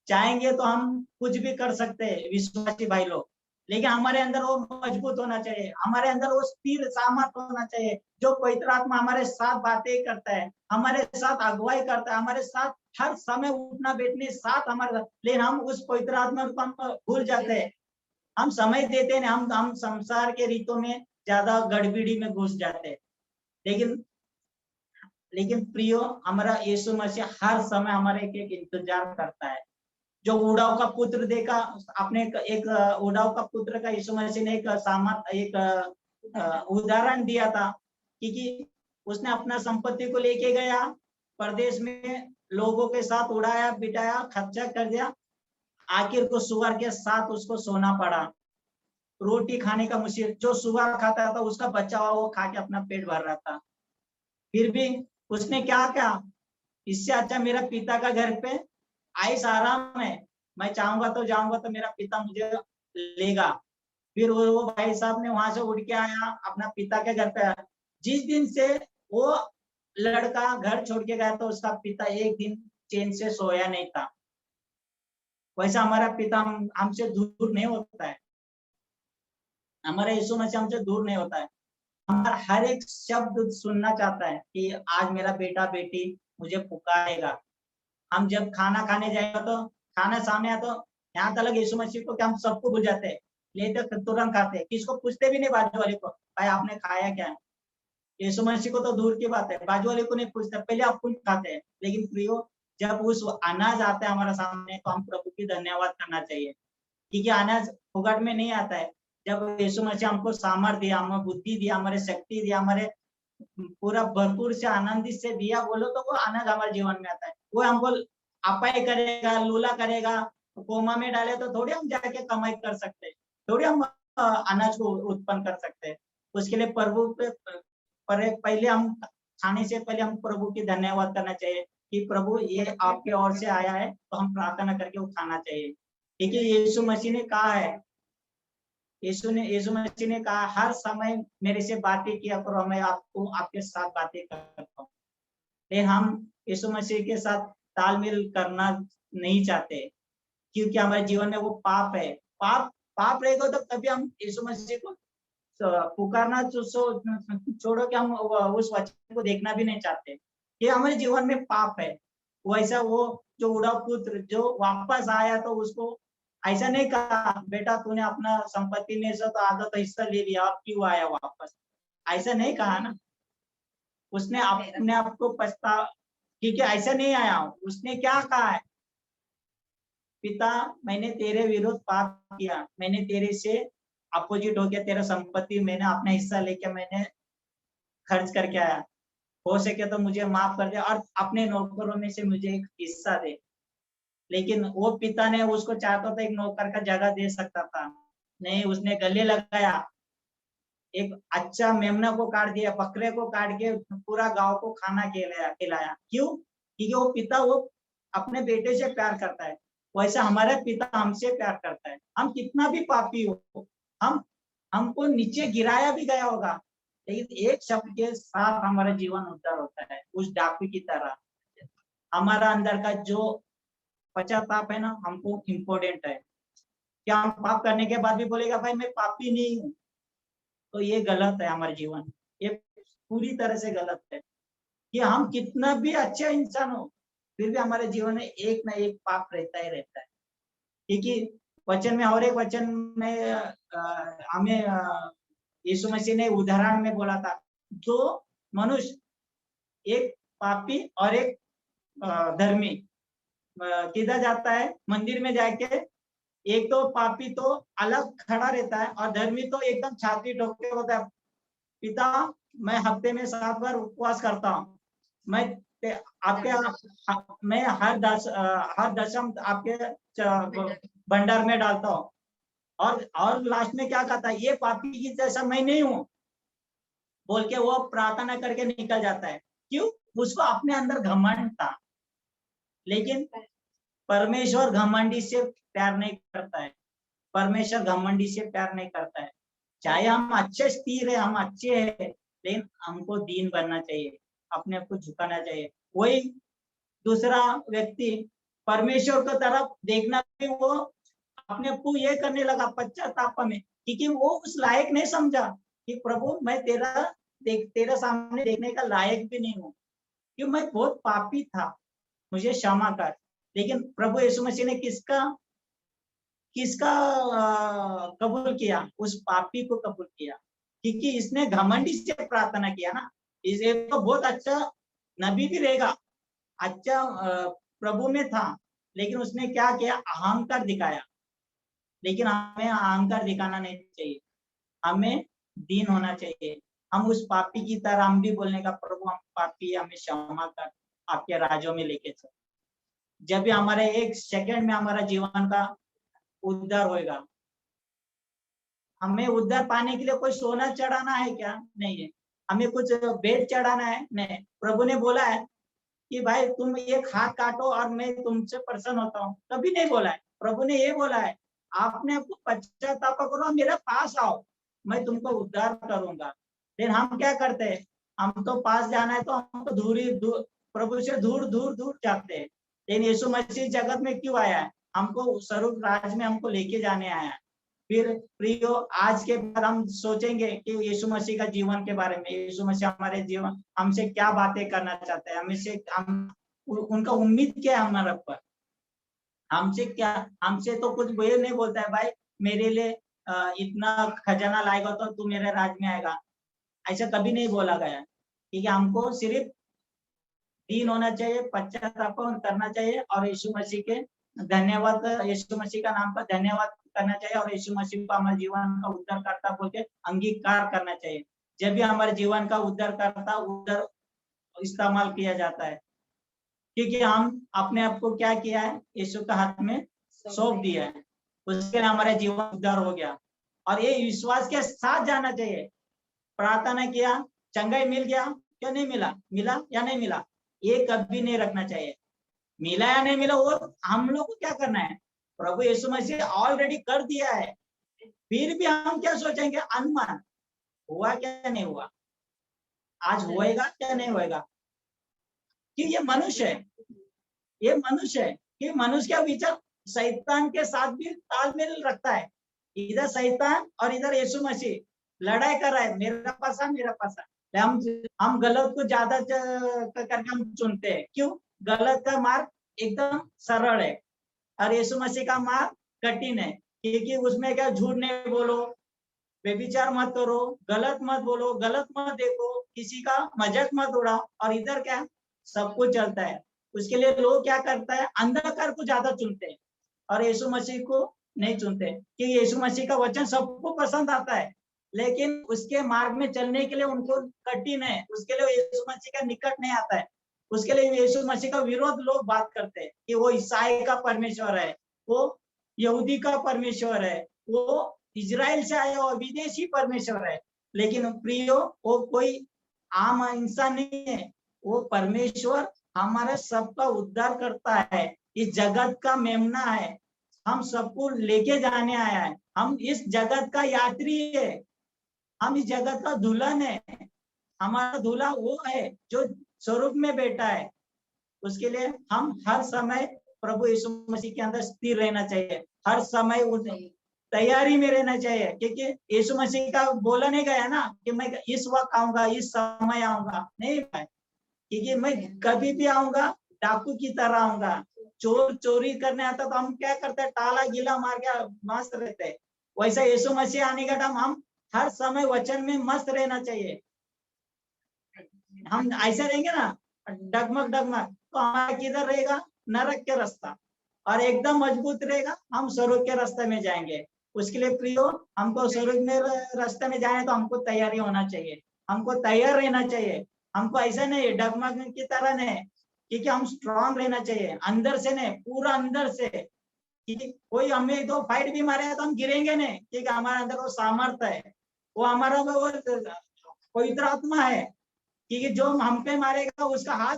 चाहेंगे तो हम कुछ भी कर सकते हैं विश्वासी भाई लोग, लेकिन हमारे अंदर वो मजबूत होना चाहिए, हमारे अंदर वो स्थिर सामर्थ होना चाहिए, जो पवित्र आत्मा हमारे साथ बातें करता है, हमारे साथ अगुवाई करता है, हमारे साथ हर समय उठना बैठने साथ हमारे, लेकिन हम उस पवित्र आत्मा को हम भूल जाते हैं, हम समय देते हैं, हम संसार के रीतों में ज्यादा गड़बड़ी में घुस जाते हैं। लेकिन प्रियो, हमारा यीशु मसीह हर समय हमारे एक इंतजार करता है। जो उड़ाव का पुत्र देखा आपने, एक उड़ाव का पुत्र का यीशु मसीह ने एक उदाहरण दिया था, क्योंकि उसने अपना संपत्ति को लेके गया प्रदेश में, लोगों के साथ उड़ाया बिठाया, खर्चा कर दिया, आखिर को सुअर के साथ उसको सोना पड़ा, रोटी खाने का मुसीबत, जो सुअर खाता था उसका बच्चा हुआ वो खा के अपना पेट भर रहा था, फिर भी उसने क्या कहा, इससे अच्छा मेरा पिता का घर पे आइस आराम है, मैं चाहूंगा तो जाऊंगा तो मेरा पिता मुझे लेगा। फिर वो भाई साहब ने वहां से उठ के आया, अपना पिता के घर पे आया। जिस दिन से वो लड़का घर छोड़ के गया तो उसका पिता एक दिन चैन से सोया नहीं था। वैसा हमारा पिता हमसे दूर नहीं होता है, हमारा यीशु मसीह हमसे दूर नहीं होता है, हमारा हर एक शब्द सुनना चाहता है कि आज मेरा बेटा बेटी मुझे पुकारेगा। हम जब खाना खाने जाएगा तो खाना सामने आया तो यहाँ तक यीशु मसीह को क्या हम सबको भूल जाते हैं, लेते तुरंत खाते हैं, किसको पूछते भी नहीं, बाजू वाले को भाई आपने खाया क्या है। यीशु मसीह को तो दूर की बात है, बाजू वाले को नहीं पूछते, पहले आप खुद खाते हैं। लेकिन प्रियो, जब उस अनाज आता है हमारा सामने तो हम प्रभु की धन्यवाद करना चाहिए, क्योंकि अनाज फुकट में नहीं आता है। जब यीशु मसीह हमको सामर्थ्य दिया, हमें बुद्धि दिया, हमारे शक्ति दिया, हमारे पूरा भरपूर से आनंदित से दिया, बोलो तो वो अनाज हमारे जीवन में आता है। वो हमको अपाय करेगा, लूला करेगा, कोमा में डाले तो थोड़ी हम जाके कमाई कर सकते हैं, थोड़ी हम अनाज को उत्पन्न कर सकते हैं। उसके लिए प्रभु पे पहले हम खाने से पहले हम प्रभु की धन्यवाद करना चाहिए कि प्रभु ये आपके ओर से आया है, तो हम प्रार्थना करके वो खाना चाहिए। देखिए यीशु मसीह ने कहा है, यीशु मसीह ने कहा हर समय मेरे से बातें किया करो, मैं आपको आपके साथ बातें करता हूँ। लेकिन हम यीशु मसीह के साथ तालमेल करना नहीं चाहते, क्योंकि हमारे जीवन में वो पाप है। पाप रहेगा तो तभी हम यीशु मसीह को पुकारना छोड़ो कि हम उस वचन को देखना भी नहीं चाहते। ये हमारे जीवन में पाप है। वैसा वो जो उड़ाव पुत्र जो वापस आया तो उसको ऐसा नहीं कहा बेटा तूने अपना संपत्ति में से तो आधा तो हिस्सा ले लिया, अब क्यों आया वापस, ऐसा नहीं कहा ना। उसने अपने आप को पछता, क्योंकि ऐसा नहीं आया। उसने क्या कहा है, पिता मैंने तेरे विरुद्ध पाप किया, मैंने तेरे से अपोजिट हो गया, तेरा संपत्ति मैंने अपना हिस्सा लेके मैंने खर्च करके आया, हो सके तो मुझे माफ कर दे और अपने नौकरों में से मुझे एक हिस्सा दे। लेकिन वो पिता ने उसको चाहता था एक नौकर का जगह दे सकता था, नहीं, उसने गले लगाया, एक अच्छा मेमना को काट दिया, बकरे को काट के पूरा गांव को खाना खिलाया। क्यों? क्योंकि वो पिता वो अपने बेटे से प्यार करता है, वैसा हमारा पिता हमसे प्यार करता है। हम कितना भी पापी हो, हमको नीचे गिराया भी गया होगा, लेकिन एक शब्द के साथ हमारा जीवन उद्धार होता है। उस डाकू की तरह हमारा अंदर का जो पश्चाताप है ना, हमको इम्पोर्टेंट है। क्या हम पाप करने के बाद भी बोलेगा भाई मैं पापी नहीं हूँ, तो ये गलत है हमारे जीवन, ये पूरी तरह से गलत है। कि हम कितना भी अच्छा इंसान हो फिर भी हमारे जीवन में एक ना एक पाप रहता ही रहता है। क्योंकि वचन में और एक वचन में हमें यीशु मसीह ने उदाहरण में बोला था, दो मनुष्य, एक पापी और एक धर्मी, किधर जाता है, मंदिर में जाके एक तो पापी तो अलग खड़ा रहता है और धर्मी तो एकदम छाती ठोक के होता है, पिता मैं हफ्ते में 7 बार उपवास करता हूँ, मैं हर दशम आपके भंडार में डालता हूँ, और लास्ट में क्या कहता है, ये पापी की जैसा मैं नहीं हूँ बोल के वो प्रार्थना करके निकल जाता है। क्यों? उसको अपने अंदर घमंड था। लेकिन परमेश्वर घमंडी से प्यार नहीं करता है, परमेश्वर घमंडी से प्यार नहीं करता है। चाहे हम अच्छे स्थिर है, हम अच्छे हैं, लेकिन हमको दीन बनना चाहिए, अपने आप को झुकाना चाहिए। वही दूसरा व्यक्ति परमेश्वर की तरफ देखना भी वो अपने को ये करने लगा पश्चाताप में, क्योंकि वो उस लायक नहीं समझा कि प्रभु मैं तेरा सामने देखने का लायक भी नहीं हूँ, क्योंकि मैं बहुत पापी था, मुझे क्षमा कर। लेकिन प्रभु यीशु मसीह ने किसका किसका कबूल किया? उस पापी को कबूल किया, क्योंकि इसने घमंडी से प्रार्थना किया ना। इसे तो बहुत अच्छा नबी भी रहेगा, अच्छा प्रभु में था, लेकिन उसने क्या किया? अहंकार दिखाया। लेकिन हमें अहंकार दिखाना नहीं चाहिए, हमें दीन होना चाहिए। हम उस पापी की तरह हम भी बोलने का, प्रभु हम पापी, हमें क्षमा कर, आपके राज्यों में लेके चल। जब भी हमारे एक सेकंड में हमारा जीवन का उद्धार होएगा। हमें उद्धार पाने के लिए कोई सोना चढ़ाना है क्या? नहीं है। हमें कुछ भेंट चढ़ाना है? नहीं। प्रभु ने बोला है कि भाई तुम एक हाथ काटो और मैं तुमसे प्रसन्न होता हूँ, कभी नहीं बोला है। प्रभु ने ये बोला है, आपने आपको पश्चाताप करो, मेरे पास आओ, मैं तुमको उद्धार करूंगा। लेकिन हम क्या करते हैं? हम तो पास जाना है तो हम तो प्रभु से दूर दूर दूर जाते हैं। लेकिन यीशु मसीह जगत में क्यों आया है? हमको स्वर्ग राज में हमको लेके जाने आया है। फिर प्रियो, आज के बाद हम सोचेंगे कि यीशु मसीह का जीवन के बारे में, यीशु मसीह हमारे जीवन हमसे क्या बातें करना चाहते हैं, उनका उम्मीद क्या है हमारे ऊपर, हमसे क्या, हमसे तो कुछ ये नहीं बोलता है भाई मेरे लिए इतना खजाना लाएगा तो तू मेरे राज में आएगा, ऐसा कभी नहीं बोला गया। ठीक है, हमको सिर्फ दीन होना चाहिए, पश्चाताप करना चाहिए और यीशु मसीह के धन्यवाद, यीशु मसीह का नाम पर धन्यवाद करना चाहिए और यीशु मसीह को हमारे जीवन का उद्धारकर्ता बोल के अंगीकार करना चाहिए। जब भी हमारे जीवन का उद्धारकर्ता उद्धार इस्तेमाल किया जाता है, क्योंकि हम अपने आप को क्या किया है? यीशु के हाथ में सौंप दिया है, उसके लिए हमारा जीवन उद्धार हो गया। और ये विश्वास के साथ जाना चाहिए। प्रार्थना किया, चंगाई मिल गया क्या? नहीं मिला, मिला या नहीं मिला, ये कभी नहीं रखना चाहिए। मिला या नहीं मिला वो हम लोग को क्या करना है? प्रभु यीशु मसीह ऑलरेडी कर दिया है, फिर भी हम क्या सोचेंगे? अनुमान हुआ क्या नहीं हुआ, आज होएगा क्या नहीं होएगा। कि ये मनुष्य है, ये मनुष्य है कि मनुष्य का विचार शैतान के साथ भी तालमेल रखता है। इधर शैतान और इधर यीशु मसीह लड़ाई कर रहा है, मेरा पासा मेरा पासा। हम गलत को ज्यादा करके हम चुनते हैं। क्यों? गलत का मार्ग एकदम सरल है और यीशु मसीह का मार्ग कठिन है, क्योंकि उसमें क्या? झूठ नहीं बोलो, व्यभिचार मत करो, गलत मत बोलो, गलत मत देखो, किसी का मजाक मत उड़ाओ। और इधर क्या? सब कुछ चलता है। उसके लिए लोग क्या करता है? अंधकार को ज्यादा चुनते हैं और यीशु मसीह को नहीं चुनते, कि यीशु मसीह का वचन सबको पसंद आता है, लेकिन उसके मार्ग में चलने के लिए उनको कठिन है। उसके लिए यीशु मसीह का निकट नहीं आता है। उसके लिए यीशु मसीह का विरोध लोग बात करते हैं कि वो ईसाई का परमेश्वर है, वो यहूदी का परमेश्वर है, वो इजराइल से आया और विदेशी परमेश्वर है। लेकिन प्रियो, वो कोई आम इंसान नहीं है, वो परमेश्वर हमारा सबका उद्धार करता है, इस जगत का मेमना है, हम सबको लेके जाने आया है। हम इस जगत का यात्री है, हम इस जगत का दुल्हन है। हमारा दूल्हा वो है जो स्वरूप में बैठा है। उसके लिए हम हर समय प्रभु यीशु मसीह के अंदर स्थिर रहना चाहिए, हर समय तैयारी में रहना चाहिए, क्योंकि यीशु मसीह का बोला नहीं गया ना कि मैं इस वक्त आऊंगा, इस समय आऊंगा, नहीं भाई, क्योंकि मैं कभी भी आऊंगा, डाकू की तरह आऊंगा। चोर चोरी करने आता तो हम क्या करते हैं? ताला गीला मार के मस्त रहते हैं। वैसा यीशु मसीह आने का टाइम हम हर समय वचन में मस्त रहना चाहिए। हम ऐसे रहेंगे ना डगमग डगमग, तो हमारा किधर रहेगा? नरक के रास्ता। और एकदम मजबूत रहेगा, हम स्वर्ग के रास्ते में जाएंगे। उसके लिए प्रियो, हमको स्वर्ग में रास्ते में जाए तो हमको तैयारी होना चाहिए, हमको तैयार रहना चाहिए। हमको ऐसा नहीं डगमग की तरह नहीं, क्योंकि हम स्ट्रांग रहना चाहिए, अंदर से नहीं, पूरा अंदर से। कि कोई हमें तो फाइट भी मारेगा तो हम गिरेंगे नहीं, क्योंकि हमारे अंदर वो सामर्थ्य है, वो हमारा वो पवित्र आत्मा है, क्योंकि जो हम पे मारेगा उसका हाथ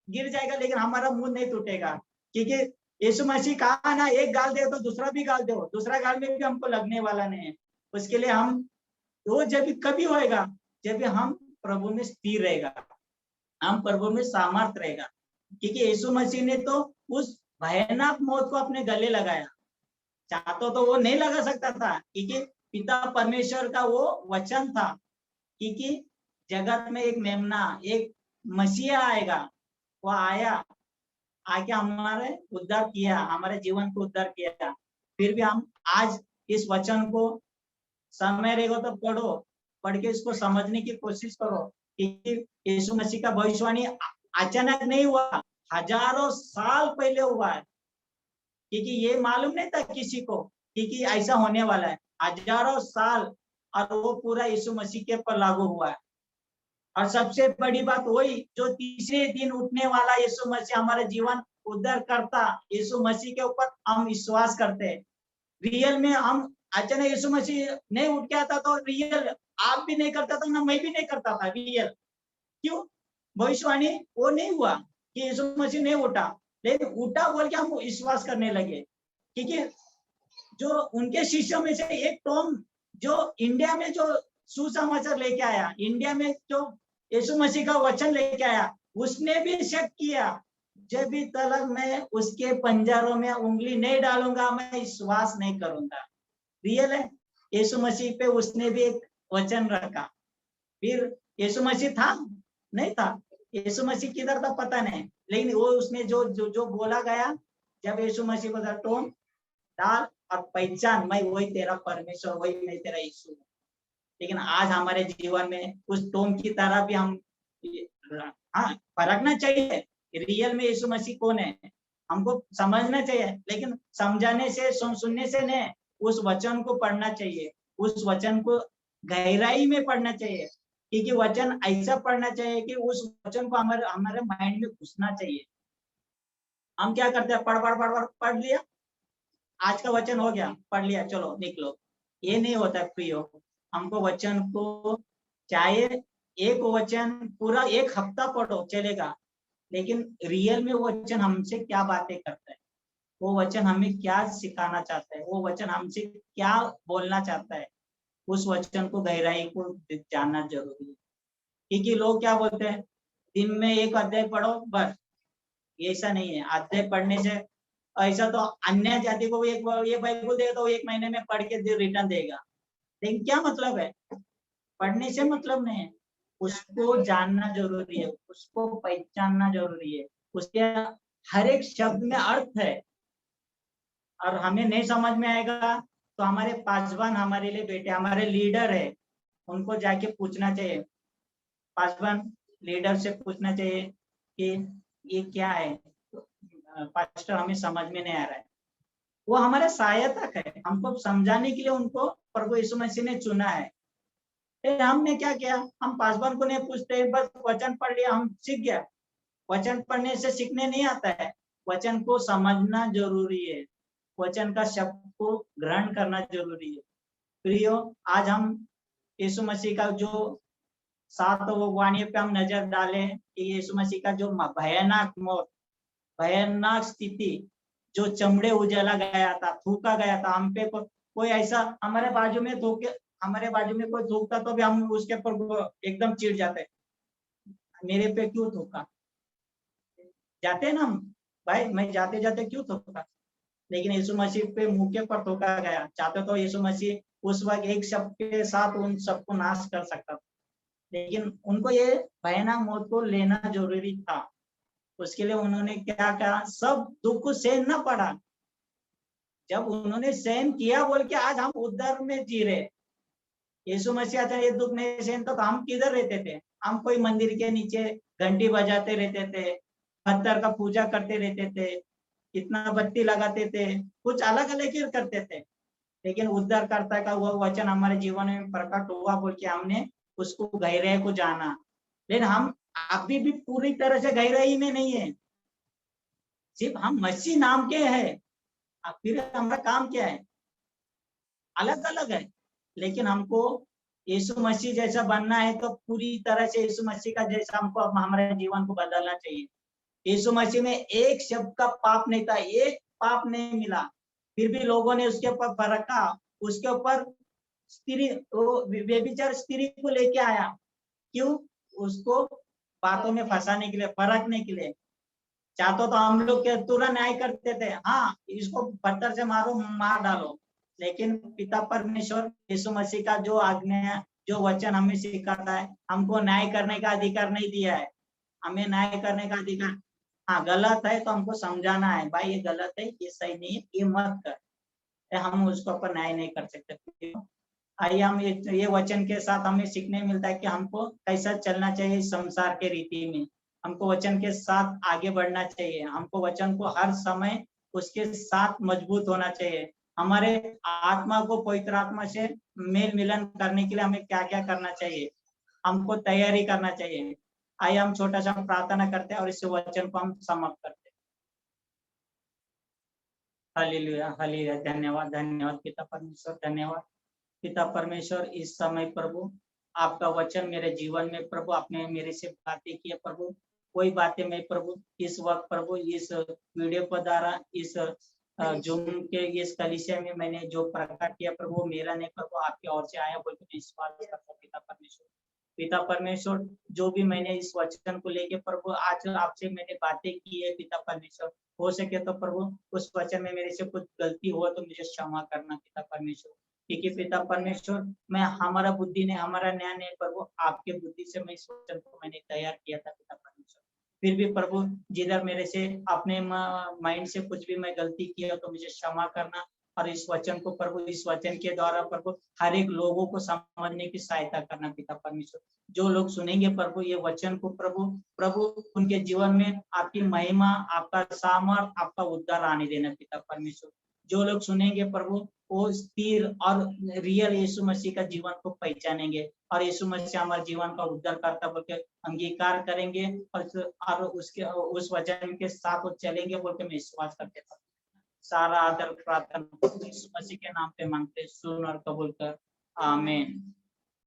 गिर जाएगा, लेकिन हमारा मुंह नहीं टूटेगा। क्योंकि यीशु मसीह कहा ना, एक गाल दे तो दूसरा भी गाल दो, दूसरा गाल में भी हमको लगने वाला नहीं है। उसके लिए हम वो जब कभी होएगा जब हम प्रभु में स्थिर रहेगा, हम प्रभु में सामर्थ रहेगा, क्योंकि यीशु मसीह ने तो उस भयानक मौत को अपने गले लगाया। चाहता तो वो नहीं लगा सकता था, क्योंकि पिता परमेश्वर का वो वचन था, क्योंकि जगत में एक मेमना, एक मसीहा आएगा, वो आया, आके हमारे उद्धार किया, हमारे जीवन को उद्धार किया। फिर भी हम आज इस वचन को समय रहेगा तो पढ़ो, पढ़ के इसको समझने की कोशिश करो, कि यीशु मसीह का भविष्यवाणी अचानक नहीं हुआ, हजारों साल पहले हुआ है, क्योंकि ये मालूम नहीं था किसी को क्योंकि ऐसा होने वाला है। हजारों साल और वो पूरा यीशु मसीह के पर लागू हुआ है। और सबसे बड़ी बात वही, जो तीसरे दिन उठने वाला यीशु मसीह हमारे जीवन उद्धार करता, यीशु मसीह के ऊपर हम विश्वास करते हैं। रियल में हम अचानक यीशु मसीह नहीं उठ के आता तो रियल आप भी नहीं करता था, ना मैं भी नहीं करता था रियल। क्यों? भविष्यवाणी वो नहीं हुआ कि यीशु मसीह नहीं उठा, लेकिन उठा बोल के हम विश्वास करने लगे। क्योंकि जो उनके शिष्यों में से एक टॉम, जो इंडिया में जो सुसमाचार लेके आया, इंडिया में जो यीशु मसीह का वचन लेके आया, उसने भी शक किया, जब भी तक मैं उसके पंजरों में उंगली नहीं डालूंगा, मैं विश्वास नहीं करूंगा। रियल है, यीशु मसीह पे उसने भी एक वचन रखा। फिर यीशु मसीह था नहीं था, यीशु मसीह किधर था पता नहीं, लेकिन वो उसने जो जो जो बोला गया, जब यीशु मसीह को टोम डाल और पहचान, मैं वही तेरा परमेश्वर, वही मैं तेरा यीशु। लेकिन आज हमारे जीवन में उस टोम की तरह भी हम, हाँ परखना चाहिए रियल में यीशु मसीह कौन है, हमको समझना चाहिए, लेकिन समझाने से सुनने से नहीं, उस वचन को पढ़ना चाहिए, उस वचन को गहराई में पढ़ना चाहिए, क्योंकि वचन ऐसा पढ़ना चाहिए कि उस वचन को हमारे हमारे माइंड में घुसना चाहिए। हम क्या करते हैं, पढ़ लिया, आज का वचन हो गया, पढ़ लिया, चलो निकलो। ये नहीं होता प्रियो, हमको वचन को चाहे एक वचन पूरा एक हफ्ता पढ़ो चलेगा, लेकिन रियल में वो वचन हमसे क्या बातें करता है, वो वचन हमें क्या सिखाना चाहता है, वो वचन हमसे क्या बोलना चाहता है, उस वचन को गहराई को जानना जरूरी है। क्योंकि लोग क्या बोलते हैं, दिन में एक अध्याय पढ़ो बस, ऐसा नहीं है। अध्याय पढ़ने से ऐसा तो अन्य जाति को एक ये बाइबल देगा तो एक महीने में पढ़ के रिटर्न देगा, लेकिन क्या मतलब है, पढ़ने से मतलब नहीं है, उसको जानना जरूरी है, उसको पहचानना जरूरी है, उसके हर एक शब्द में अर्थ है। और हमें नहीं समझ में आएगा तो हमारे पासवान हमारे लिए बेटे, हमारे लीडर है, उनको जाके पूछना चाहिए, पासवान लीडर से पूछना चाहिए कि ये क्या है, पास्टर हमें समझ में नहीं आ रहा है। वो हमारे सहायतक है, हमको समझाने के लिए उनको प्रभु यीशु मसीह ने चुना है। हमने क्या किया, हम पासवान को नहीं पूछते, बस वचन पढ़ लिया, हम सीख गया। वचन पढ़ने से सीखने नहीं आता है, वचन को समझना जरूरी है, वचन का शब्द को ग्रहण करना जरूरी है। प्रियो, आज हम यीशु मसीह का जो सात वो वाणी पे हम नजर डालें कि यीशु मसीह का जो भयानक मौत, भयानक स्थिति, जो चमड़े उजला गया था, थूका गया था हम पे, कोई ऐसा हमारे बाजू में थूके, हमारे बाजू में कोई थूकता तो भी हम उसके ऊपर एकदम चिढ़ जाते, मेरे पे क्यों थूका, जाते ना हम, भाई मैं जाते जाते क्यों थूका, लेकिन यीशु मसीह पे मुंह के पर थूका गया। चाहते तो यीशु मसीह उस वक्त एक शब्द के साथ उन सबको नाश कर सकता था, लेकिन उनको ये भयानक मौत को लेना जरूरी था। उसके लिए उन्होंने क्या कहा, सब दुख सहन न पड़ा, जब उन्होंने सहन किया बोल के आज हम उद्धार में जी रहे। यीशु मसीह आता ये दुख नहीं सहन तो हम किधर रहते थे, हम कोई मंदिर के नीचे घंटी बजाते रहते थे, पत्थर का पूजा करते रहते थे, कितना बत्ती लगाते थे, कुछ अलग अलग ही करते थे, लेकिन उद्धारकर्ता का वो वचन हमारे जीवन में प्रकट हुआ बोल के हमने उसको गहराई को जाना। लेकिन हम अभी भी पूरी तरह से गहराई में नहीं है, सिर्फ हम मसीह नाम के हैं, फिर हमारा काम क्या है, अलग अलग है। लेकिन हमको यीशु मसीह जैसा बनना है तो पूरी तरह से यीशु मसीह का जैसा हमको हमारे जीवन को बदलना चाहिए। यीशु मसीह में एक शब्द का पाप नहीं था, एक पाप नहीं मिला, फिर भी लोगों ने उसके ऊपर परखा, उसके ऊपर स्त्री, व्यभिचार स्त्री को लेके आया, क्यों, उसको बातों में फंसाने के लिए, परखने के लिए। चाहते तो हम लोग के तुरंत न्याय करते थे, हाँ इसको पत्थर से मारो, मार डालो, लेकिन पिता परमेश्वर यीशु मसीह का जो आज्ञा, जो वचन हमें सिखाता है, हमको न्याय करने का अधिकार नहीं दिया है। हमें न्याय करने का अधिकार, हाँ गलत है तो हमको समझाना है, भाई ये गलत है, ये सही नहीं है, ये मत कर। हम उसको ऊपर न्याय नहीं कर सकते। आइए हम ये वचन के साथ हमें सीखने मिलता है कि हमको कैसा चलना चाहिए संसार के रीति में। हमको वचन के साथ आगे बढ़ना चाहिए, हमको वचन को हर समय उसके साथ मजबूत होना चाहिए। हमारे आत्मा को पवित्र आत्मा से मेल मिलन करने के लिए हमें क्या क्या करना चाहिए, हमको तैयारी करना चाहिए। आइए हम छोटा सा प्रार्थना करते हैं और इस वचन को हम समाप्त करते हैं। हालेलुया, हालेलुया, धन्यवाद, धन्यवाद पिता परमेश्वर, धन्यवाद पिता परमेश्वर। इस समय प्रभु आपका वचन मेरे जीवन में प्रभु आपने मेरे से बातें की है प्रभु। कोई बातें मैं प्रभु इस वक्त प्रभु इस वीडियो पर द्वारा इस जूम के इस कलीसिया में मैंने जो प्रकट किया प्रभु, मेरा नहीं प्रभु आपकी ओर से आया बोल के मैं विश्वास करता हूं पिता परमेश्वर। पिता परमेश्वर, जो भी मैंने इस वचन को लेके प्रभु आज आपसे मैंने बातें की है पिता परमेश्वर, हो सके तो प्रभु उस वचन में मेरे से कुछ गलती हुआ तो मुझे क्षमा करना पिता परमेश्वर। ठीक है पिता परमेश्वर, मैं हमारा बुद्धि ने हमारा न्याय नहीं प्रभु, आपके बुद्धि से मैं इस वचन को मैंने तैयार किया था पिता परमेश्वर। फिर भी प्रभु जिधर मेरे से अपने माइंड से कुछ भी मैं गलती किया तो मुझे क्षमा करना, और इस वचन को प्रभु इस वचन के द्वारा प्रभु हर एक लोगों को समझने की सहायता करना पिता परमेश्वर। जो लोग सुनेंगे प्रभु ये वचन को प्रभु प्रभु उनके जीवन में आपकी महिमा, आपका सामर्थ, आपका उद्धार आने देना पिता परमेश्वर। जो लोग सुनेंगे प्रभु वो स्थिर और रियल यीशु मसीह का जीवन को पहचानेंगे, और यीशु मसीह हमारे जीवन का उद्धार करता बोल के अंगीकार करेंगे, और उसके उस वचन के साथ वो चलेंगे बोल के मैं विश्वास करते था। सारा आदर प्रार्थना यीशु मसीह के नाम पे मांगते, सुन और कबूल कर, आमीन।